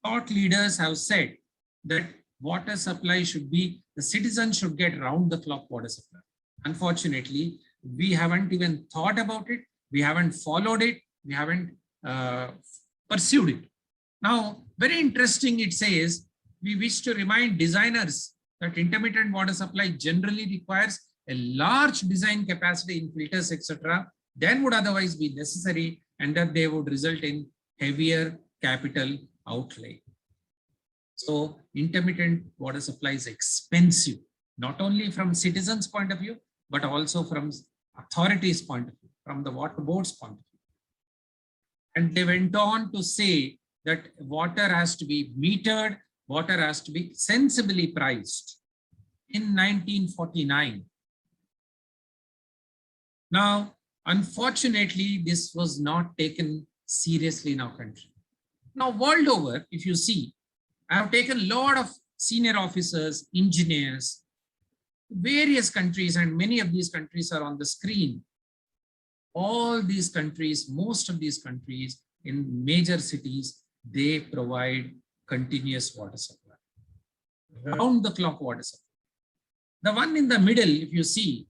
thought leaders have said that water supply should be, the citizens should get round-the-clock water supply. Unfortunately, we haven't even thought about it. We haven't followed it. We haven't pursued it. Now, very interesting, it says, we wish to remind designers that intermittent water supply generally requires a large design capacity in filters, etc., than would otherwise be necessary, and that they would result in heavier capital outlay. So intermittent water supply is expensive, not only from citizens' point of view, but also from authorities' point of view, from the water board's point of view. And they went on to say that water has to be metered, water has to be sensibly priced in 1949. Now, unfortunately, this was not taken seriously in our country. Now, world over, if you see, I have taken a lot of senior officers, engineers, various countries, and many of these countries are on the screen. All these countries, most of these countries in major cities, they provide continuous water supply, round-the-clock water supply. The one in the middle, if you see,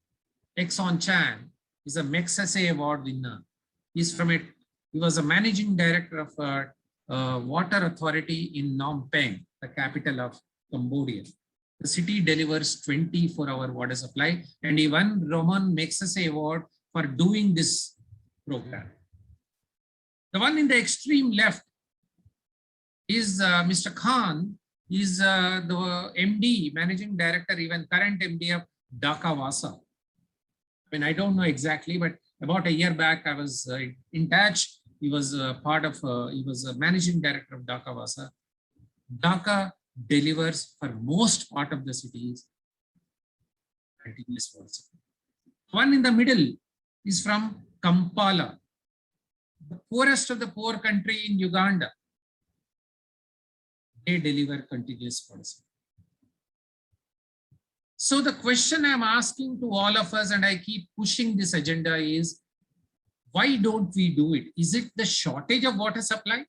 Exxon Chan, is a Magsaysay Award winner. He's from it. He was a managing director of a water authority in Phnom Penh, the capital of Cambodia. The city delivers 24-hour water supply, and he won Ramon Magsaysay Award for doing this program. The one in the extreme left is Mr. Khan. He's the MD, managing director, even current MD of Dhaka Wasa. I mean, I don't know exactly, but about a year back, I was in touch. He was he was a managing director of Dhaka Wasa. Dhaka delivers for most part of the cities continuous water supply. One in the middle is from Kampala, the poorest of the poor country in Uganda. They deliver continuous water supply. So the question I'm asking to all of us, and I keep pushing this agenda, is why don't we do it? Is it the shortage of water supply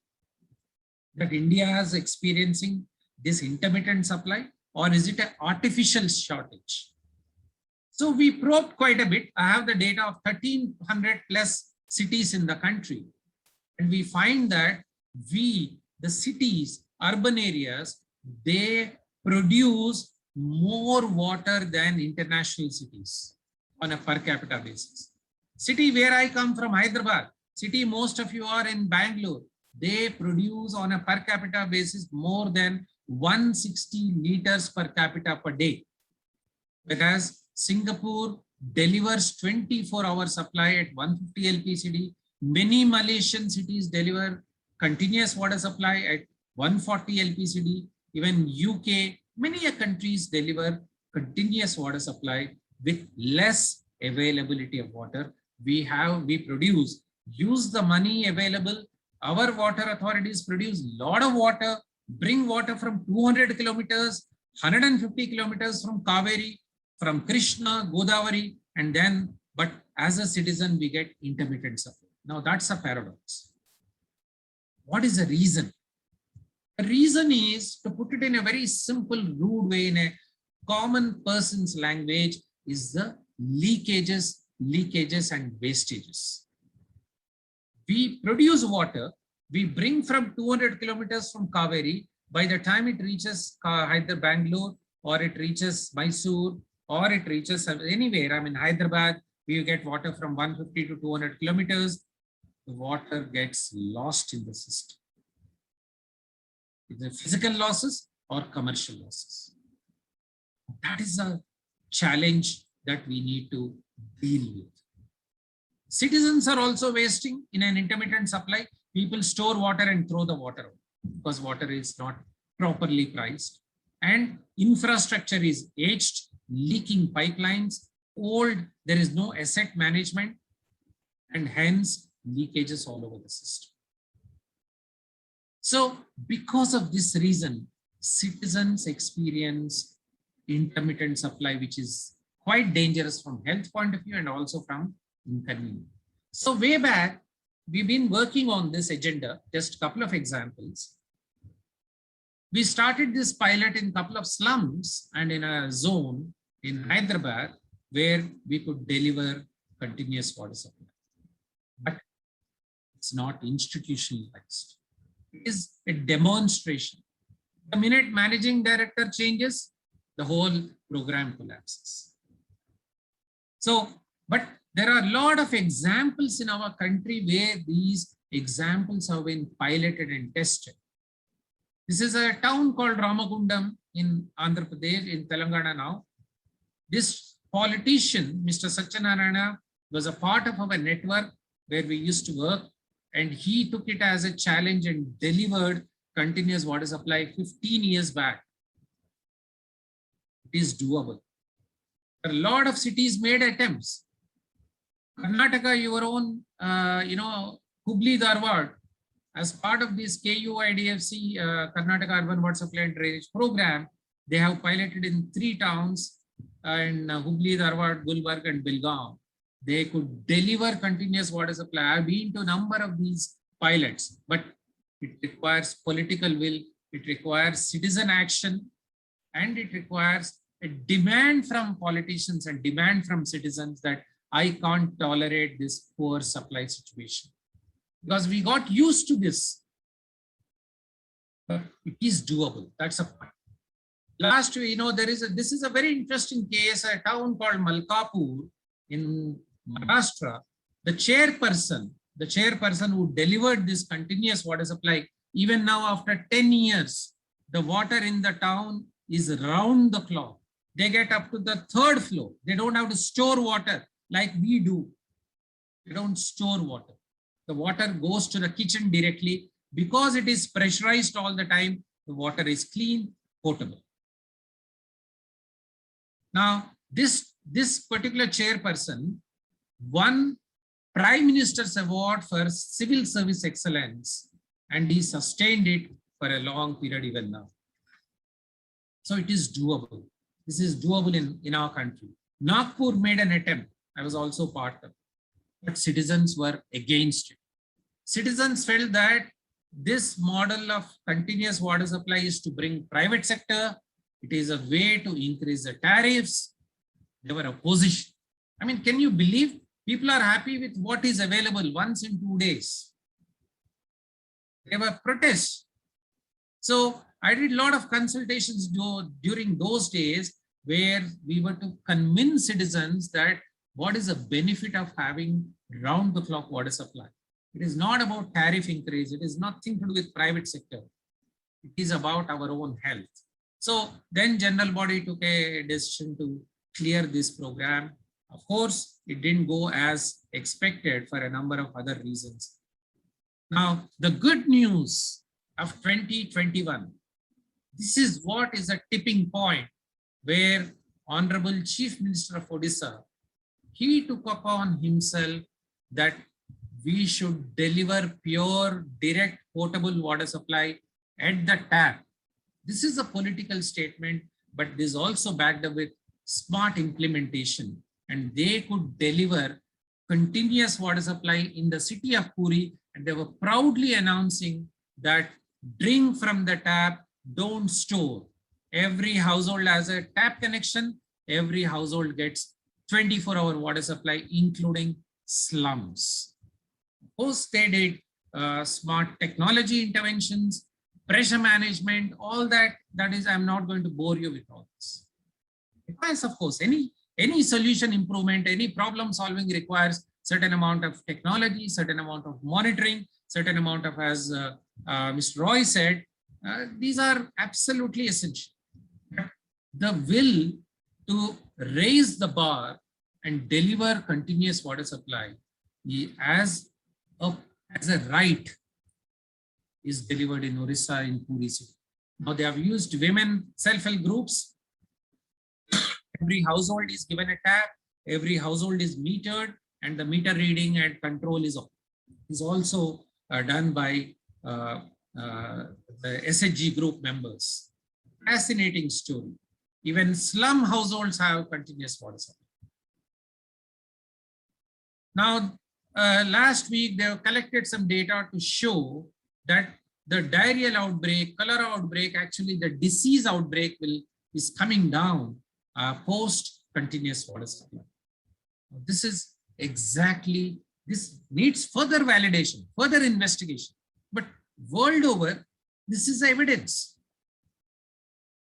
that India is experiencing, this intermittent supply, or is it an artificial shortage? So we probed quite a bit. I have the data of 1,300 plus cities in the country. And we find that the cities, urban areas, they produce more water than international cities on a per capita basis. City where I come from, Hyderabad, city most of you are in Bangalore, they produce on a per capita basis more than 160 liters per capita per day. Whereas Singapore delivers 24-hour supply at 150 LPCD. Many Malaysian cities deliver continuous water supply at 140 LPCD. Even UK, many countries deliver continuous water supply with less availability of water. We produce, use the money available. Our water authorities produce a lot of water, bring water from 200 kilometers, 150 kilometers from Kaveri, from Krishna, Godavari, and then, but as a citizen, we get intermittent supply. Now that's a paradox. What is the reason? The reason is, to put it in a very simple, rude way, in a common person's language, is the leakages and wastages. We produce water, we bring from 200 kilometers from Kaveri. By the time it reaches either Bangalore, or it reaches Mysore, or it reaches anywhere, I mean Hyderabad, we get water from 150 to 200 kilometers. The water gets lost in the system. Either physical losses or commercial losses. That is a challenge that we need to deal with. Citizens are also wasting in an intermittent supply. People store water and throw the water out because water is not properly priced. And infrastructure is aged, leaking pipelines, old, there is no asset management, and hence leakages all over the system. So because of this reason, citizens experience intermittent supply, which is quite dangerous from health point of view and also from inconvenience. So way back, we've been working on this agenda, just a couple of examples. We started this pilot in a couple of slums and in a zone in Hyderabad where we could deliver continuous water supply. But it's not institutionalized. It is a demonstration. The minute managing director changes, the whole program collapses. So, but there are a lot of examples in our country where these examples have been piloted and tested. This is a town called Ramagundam in Andhra Pradesh, in Telangana now. This politician, Mr. Satyanarayana, was a part of our network where we used to work, and he took it as a challenge and delivered continuous water supply 15 years back. It is doable. A lot of cities made attempts. Karnataka, your own, Hubli Dharwad, as part of this KUIDFC Karnataka Urban Water Supply and Drainage Program, they have piloted in 3 towns in Hubli, Dharwad, Gulbarga, and Belgaum. They could deliver continuous water supply. I've been to a number of these pilots, but it requires political will, it requires citizen action, and it requires a demand from politicians and demand from citizens that I can't tolerate this poor supply situation, because we got used to this. But it is doable. That's a point. Last, this is a very interesting case, a town called Malkapur in Maharashtra. The chairperson who delivered this continuous water supply, even now after 10 years, the water in the town is round the clock. They get up to the 3rd floor. They don't have to store water like we do. They don't store water. The water goes to the kitchen directly. Because it is pressurized all the time, the water is clean, potable. Now, this particular chairperson won Prime Minister's Award for Civil Service Excellence, and he sustained it for a long period even now. So it is doable. This is doable in our country. Nagpur made an attempt. I was also part of it, but citizens were against it. Citizens felt that this model of continuous water supply is to bring private sector. It is a way to increase the tariffs. They were opposition. I mean, can you believe people are happy with what is available once in 2 days? There were protests. So I did a lot of consultations during those days where we were to convince citizens that what is the benefit of having round the clock water supply. It is not about tariff increase. It is nothing to do with private sector. It is about our own health. So then general body took a decision to clear this program. Of course, it didn't go as expected for a number of other reasons. Now, the good news of 2021, this is what is a tipping point where Honorable Chief Minister of Odisha, he took upon himself that we should deliver pure, direct, potable water supply at the tap. This is a political statement, but this is also backed up with smart implementation. And they could deliver continuous water supply in the city of Puri. And they were proudly announcing that drink from the tap, don't store. Every household has a tap connection. Every household gets 24-hour water supply, including slums. Of course, they did smart technology interventions, pressure management, all that. That is, I'm not going to bore you with all this. Because, of course, any solution improvement, any problem solving requires certain amount of technology, certain amount of monitoring, certain amount of, as Mr. Roy said, these are absolutely essential. The will to raise the bar and deliver continuous water supply as a right is delivered in Orissa, in Puri city. Now they have used women self-help groups. Every household is given a tap, every household is metered, and the meter reading and control is also done by the SHG group members. Fascinating story. Even slum households have continuous water supply. Now, last week they have collected some data to show that the diarrheal outbreak, cholera outbreak, actually the disease outbreak is coming down post continuous water supply. This is exactly, this needs further validation, further investigation. But world over, this is evidence.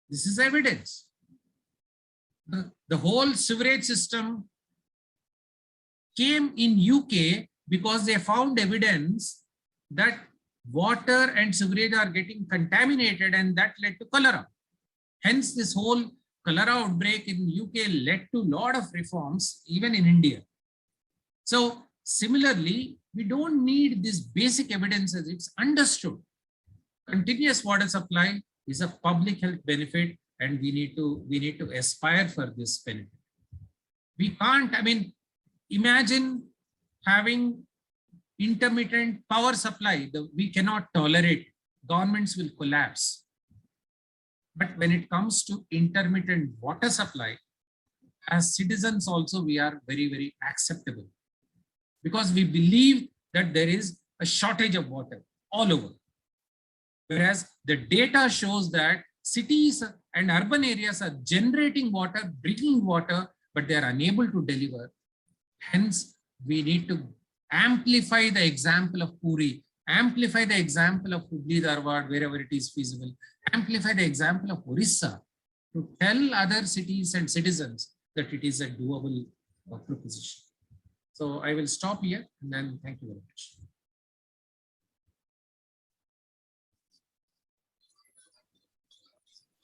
This is evidence. The whole sewerage system came in UK because they found evidence that water and sewerage are getting contaminated, and that led to cholera. Hence, this whole cholera outbreak in UK led to a lot of reforms, even in India. So similarly, we don't need this basic evidence as it's understood. Continuous water supply is a public health benefit, and we need to aspire for this benefit. We can't, I mean, imagine having intermittent power supply. We cannot tolerate. Governments will collapse. But when it comes to intermittent water supply, as citizens also, we are very, very acceptable, because we believe that there is a shortage of water all over. Whereas the data shows that cities and urban areas are generating water, bringing water, but they are unable to deliver. Hence, we need to amplify the example of Puri, amplify the example of Hubli Dharwad wherever it is feasible, amplify the example of Orissa to tell other cities and citizens that it is a doable proposition. So I will stop here and then thank you very much.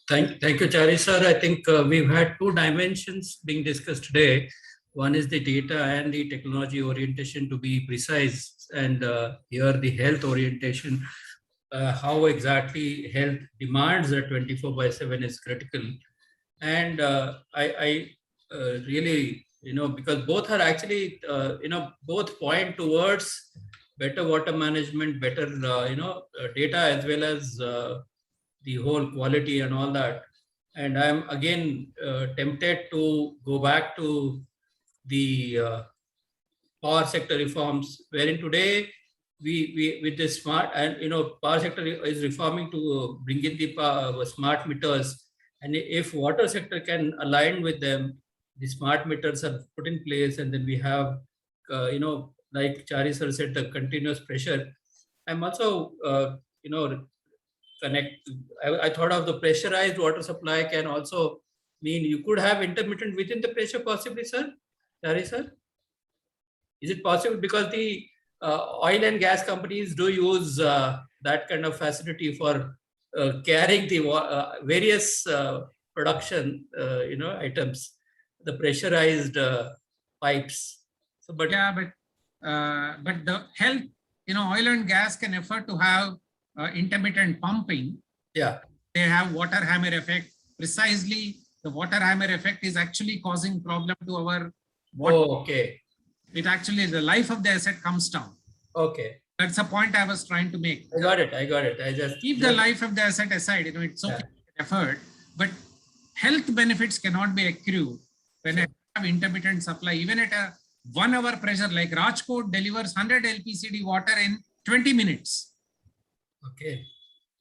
Thank you, Chari sir. I think we've had two dimensions being discussed today. One is the data and the technology orientation, to be precise, and here the health orientation, how exactly health demands a 24/7 is critical. And I really, because both are actually, both point towards better water management, better, data, as well as the whole quality and all that. And I'm again tempted to go back to the power sector reforms, wherein today we with the smart, and power sector is reforming to bring in the smart meters, and if water sector can align with them, the smart meters are put in place, and then we have like Chari sir said, the continuous pressure. I'm also I thought of the pressurized water supply can also mean you could have intermittent within the pressure, possibly, sir. Chari sir, is it possible? Because the oil and gas companies do use that kind of facility for carrying the various production items, the pressurized pipes. So, but yeah, but the health, oil and gas can afford to have intermittent pumping. Yeah, they have water hammer effect. Precisely, the water hammer effect is actually causing problem to our water. Oh, okay. It actually, the life of the asset comes down. Okay. That's the point I was trying to make. I got it. I just keep the life of the asset aside. It's okay, effort, but health benefits cannot be accrued when I have intermittent supply. Even at a 1 hour pressure, like Rajkot delivers 100 LPCD water in 20 minutes. Okay.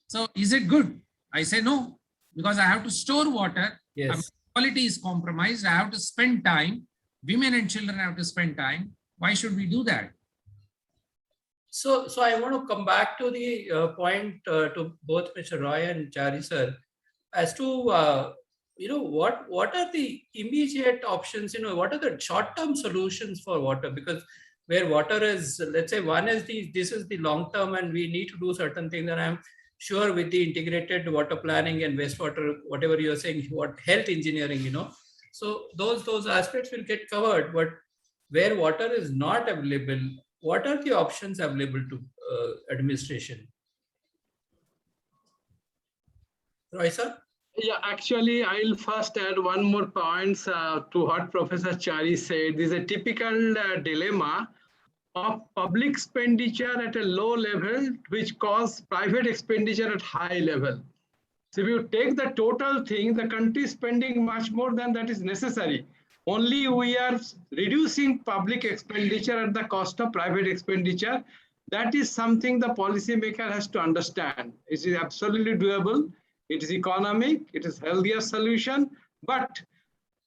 So is it good? I say no, because I have to store water. Yes. Quality is compromised. I have to spend time. Women and children have to spend time. Why should we do that? So I want to come back to the point to both Mr. Roy and Chari sir, as to what are the immediate options? What are the short-term solutions for water? Because where water is, let's say, one is this is the long term, and we need to do certain things. And I'm sure with the integrated water planning and wastewater, whatever you're saying, what health engineering, so those aspects will get covered. But where water is not available, what are the options available to administration? Roy sir? Yeah, actually, I'll first add one more point to what Professor Chari said. This is a typical dilemma of public expenditure at a low level, which cause private expenditure at high level. So if you take the total thing, the country is spending much more than that is necessary. Only we are reducing public expenditure at the cost of private expenditure. That is something the policymaker has to understand. It is absolutely doable. It is economic. It is healthier solution. But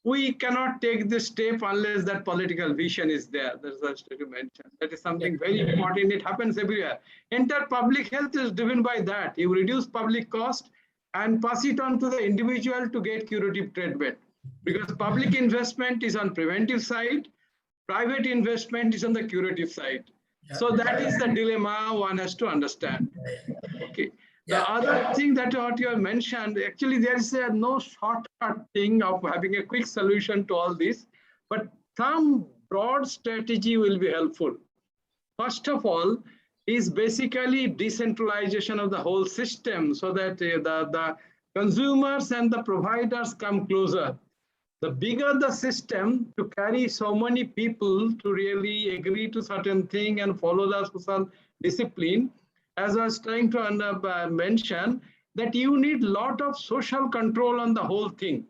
we cannot take this step unless that political vision is there. That's what you mentioned. That is something very important. It happens everywhere. Entire public health is driven by that. You reduce public cost and pass it on to the individual to get curative treatment. Because public investment is on preventive side, private investment is on the curative side. So that is the dilemma one has to understand. Okay. The other thing that what you have mentioned, actually there is no shortcut thing of having a quick solution to all this, but some broad strategy will be helpful. First of all, is basically decentralization of the whole system so that the consumers and the providers come closer. The bigger the system to carry so many people to really agree to certain thing and follow the social discipline, as I was trying to mention, that you need a lot of social control on the whole thing.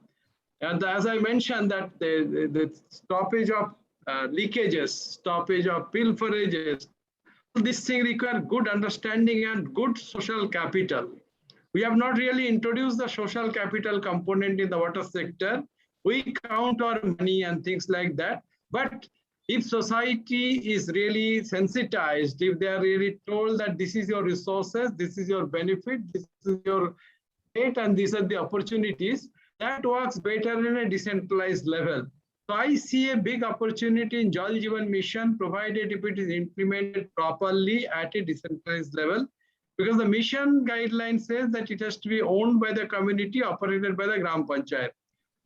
And as I mentioned, that the stoppage of leakages, stoppage of pilferages, this thing requires good understanding and good social capital. We have not really introduced the social capital component in the water sector. We count our money and things like that, but If society is really sensitized, if they are really told that this is your resources, this is your benefit, this is your rate, and these are the opportunities, that works better in a decentralized level. So I see a big opportunity in Jal Jeevan Mission, provided if it is implemented properly at a decentralized level, because the mission guideline says that it has to be owned by the community, operated by the Gram Panchayat.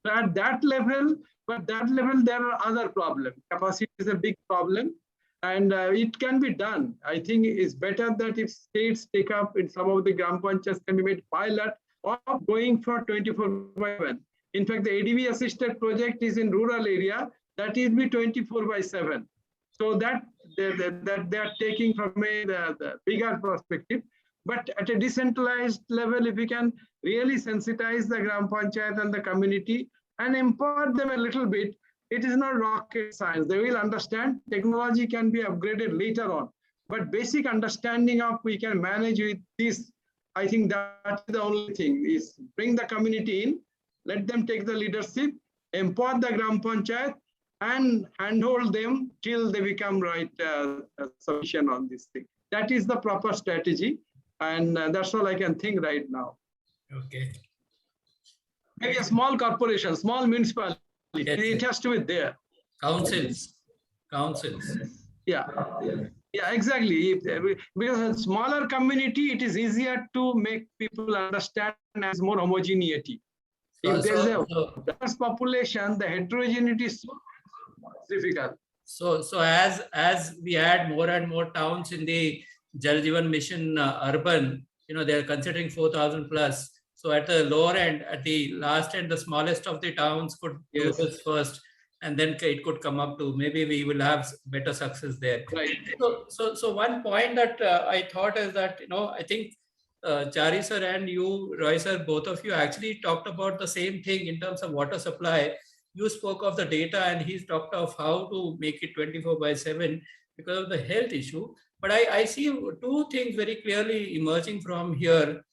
So at that level, but that level, there are other problems. Capacity is a big problem, and it can be done. I think it's better that if states take up in some of the Gram Panchayats can be made pilot of going for 24/7. In fact, the ADB assisted project is in rural area, that is be 24/7. So that they are taking from the bigger perspective. But at a decentralized level, if we can really sensitize the Gram Panchayat and the community and empower them a little bit, it is not rocket science. They will understand. Technology can be upgraded later on. But basic understanding of we can manage with this, I think that's the only thing, is bring the community in, let them take the leadership, empower the Gram Panchayat, and handhold them till they become right solution on this thing. That is the proper strategy. And that's all I can think right now. Okay. Maybe a small corporation, small municipality, Yes. it has to be there. Councils. Yeah, exactly. Because a smaller community, it is easier to make people understand as more homogeneity. If there's a diverse population, the heterogeneity is so difficult. So as we add more and more towns in the Jal Jeevan Mission urban, they're considering 4,000 plus. So at the lower end, at the last end, the smallest of the towns could do this first, and then it could come up to, maybe we will have better success there. Right. So one point that I thought is that, I think Chari sir and you, Roy sir, both of you actually talked about the same thing in terms of water supply. You spoke of the data and he's talked of how to make it 24/7 because of the health issue. But I see two things very clearly emerging from here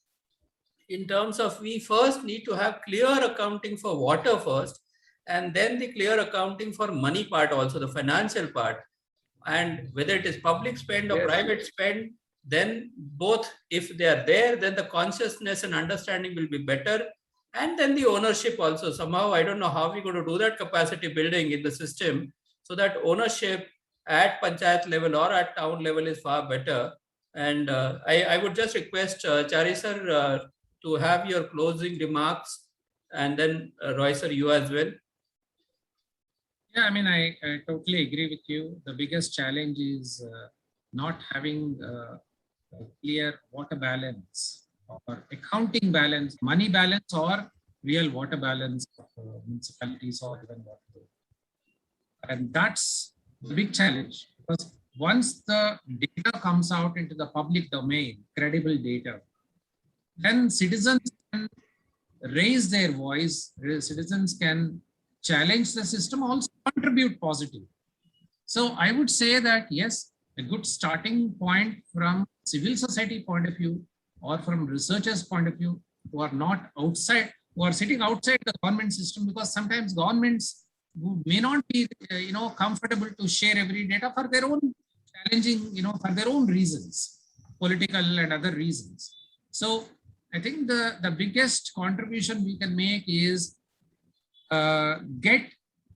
in terms of we first need to have clear accounting for water first, and then the clear accounting for money part also, the financial part. And whether it is public spend or private spend, then both, if they are there, then the consciousness and understanding will be better. And then the ownership also. Somehow, I don't know how we're going to do that capacity building in the system so that ownership at panchayat level or at town level is far better. And I would just request Chari sir to have your closing remarks, and then Roy sir, you as well. Yeah, I mean, I totally agree with you. The biggest challenge is not having a clear water balance or accounting balance, money balance, or real water balance of municipalities or even water. And that's the big challenge, because once the data comes out into the public domain, credible data, then citizens can raise their voice, citizens can challenge the system, also contribute positively. So I would say that, yes, a good starting point from civil society point of view or from researchers' point of view, who are not outside, who are sitting outside the government system, because sometimes governments who may not be, comfortable to share every data for their own challenging, for their own reasons, political and other reasons. So I think the biggest contribution we can make is get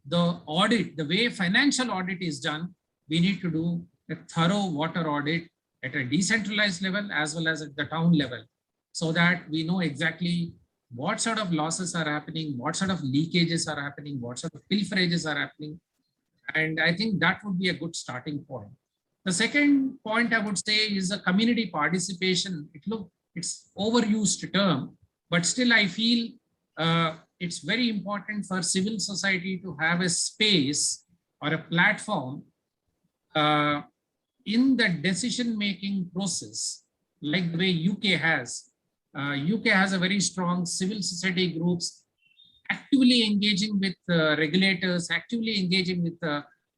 the audit, the way financial audit is done. We need to do a thorough water audit at a decentralized level as well as at the town level, so that we know exactly what sort of losses are happening, what sort of leakages are happening, what sort of pilferages are happening. And I think that would be a good starting point. The second point I would say is a community participation. It's overused term, but still I feel it's very important for civil society to have a space or a platform in the decision-making process, like the way UK has. UK has a very strong civil society groups actively engaging with regulators, actively engaging with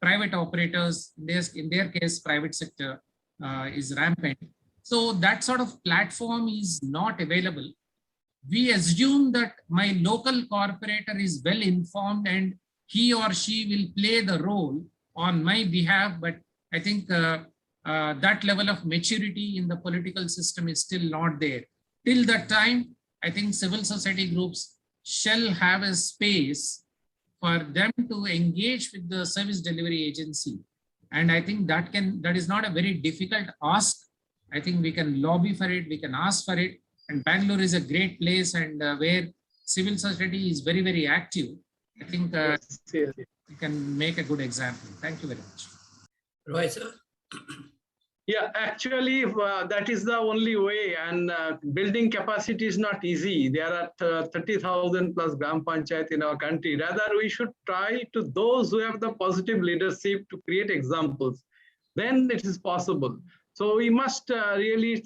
private operators. In their case, private sector is rampant. So that sort of platform is not available. We assume that my local corporator is well informed and he or she will play the role on my behalf, but I think that level of maturity in the political system is still not there. Till that time, I think civil society groups shall have a space for them to engage with the service delivery agency. And I think that is not a very difficult ask. I think we can lobby for it, we can ask for it. And Bangalore is a great place, and where civil society is very, very active. I think we can make a good example. Thank you very much. Roy, sir. Yeah, actually, that is the only way, and building capacity is not easy. There are 30,000 plus Gram Panchayat in our country. Rather, we should try to those who have the positive leadership to create examples. Then it is possible. So we must really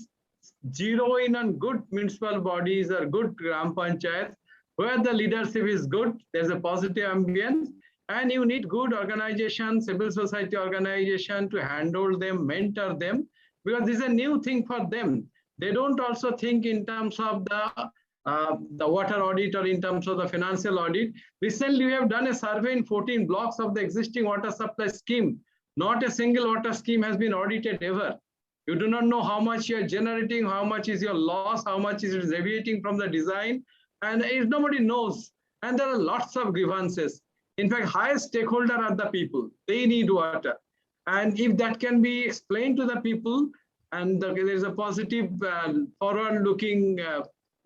zero in on good municipal bodies or good Gram Panchayats where the leadership is good, there's a positive ambience, and you need good organization, civil society organization to handle them, mentor them, because this is a new thing for them. They don't also think in terms of the water audit or in terms of the financial audit. Recently, we have done a survey in 14 blocks of the existing water supply scheme. Not a single water scheme has been audited ever. You do not know how much you are generating, how much is your loss, how much is deviating from the design, and nobody knows. And there are lots of grievances. In fact, highest stakeholder are the people. They need water. And if that can be explained to the people, and there is a positive forward-looking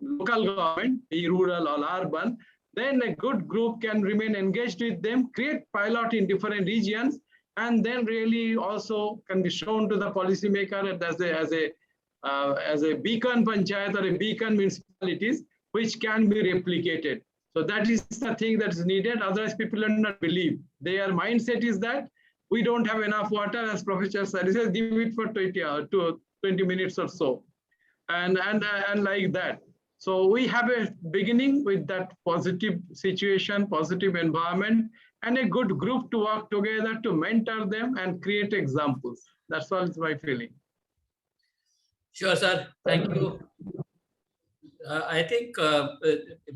local government, be rural or urban, then a good group can remain engaged with them, create pilot in different regions, and then really also can be shown to the policymaker as a beacon panchayat or a beacon municipalities, which can be replicated. So that is the thing that is needed. Otherwise, people do not believe. Their mindset is that we don't have enough water, as Professor Sari says, give it for 20 minutes or so, and like that. So we have a beginning with that positive situation, positive environment, and a good group to work together to mentor them and create examples. That's all is my feeling. Sure, sir. Thank you. I think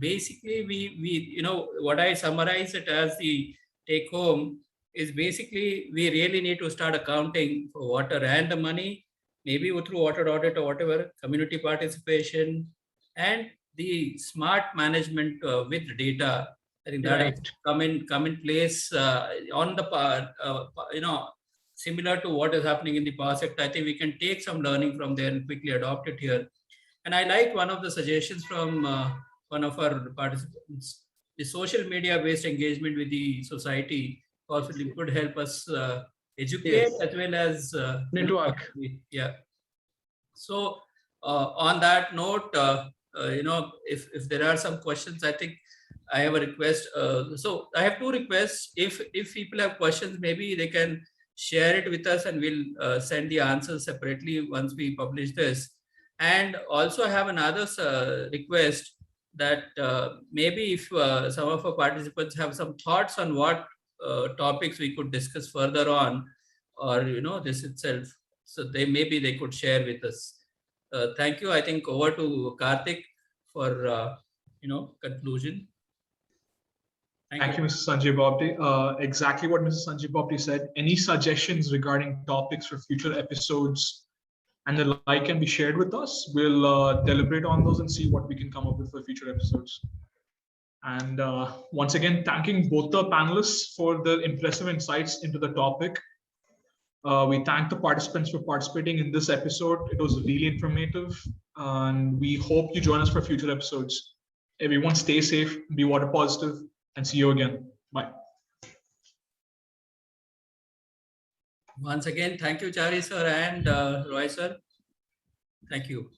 basically we what I summarize it as the take home is basically we really need to start accounting for water and the money, maybe through water audit or whatever, community participation, and the smart management with data. I think that has come in place on the part, similar to what is happening in the power sector. I think we can take some learning from there and quickly adopt it here. And I like one of the suggestions from one of our participants. The social media based engagement with the society possibly could help us educate as well as network. Yeah. So on that note, if there are some questions, I think I have a request. So I have two requests. If people have questions, maybe they can share it with us and we'll send the answers separately once we publish this. And also I have another request that maybe if some of our participants have some thoughts on what topics we could discuss further on, or this itself, so maybe they could share with us. Thank you. I think over to Karthik for conclusion. Thank you, Mr. Sanjay Bobde. Exactly what Mr. Sanjay Bobde said. Any suggestions regarding topics for future episodes and the like can be shared with us. We'll deliberate on those and see what we can come up with for future episodes. And once again, thanking both the panelists for their impressive insights into the topic. We thank the participants for participating in this episode. It was really informative, and we hope you join us for future episodes. Everyone stay safe, be water positive, and see you again. Bye. Once again, thank you, Chari sir and Roy sir. Thank you.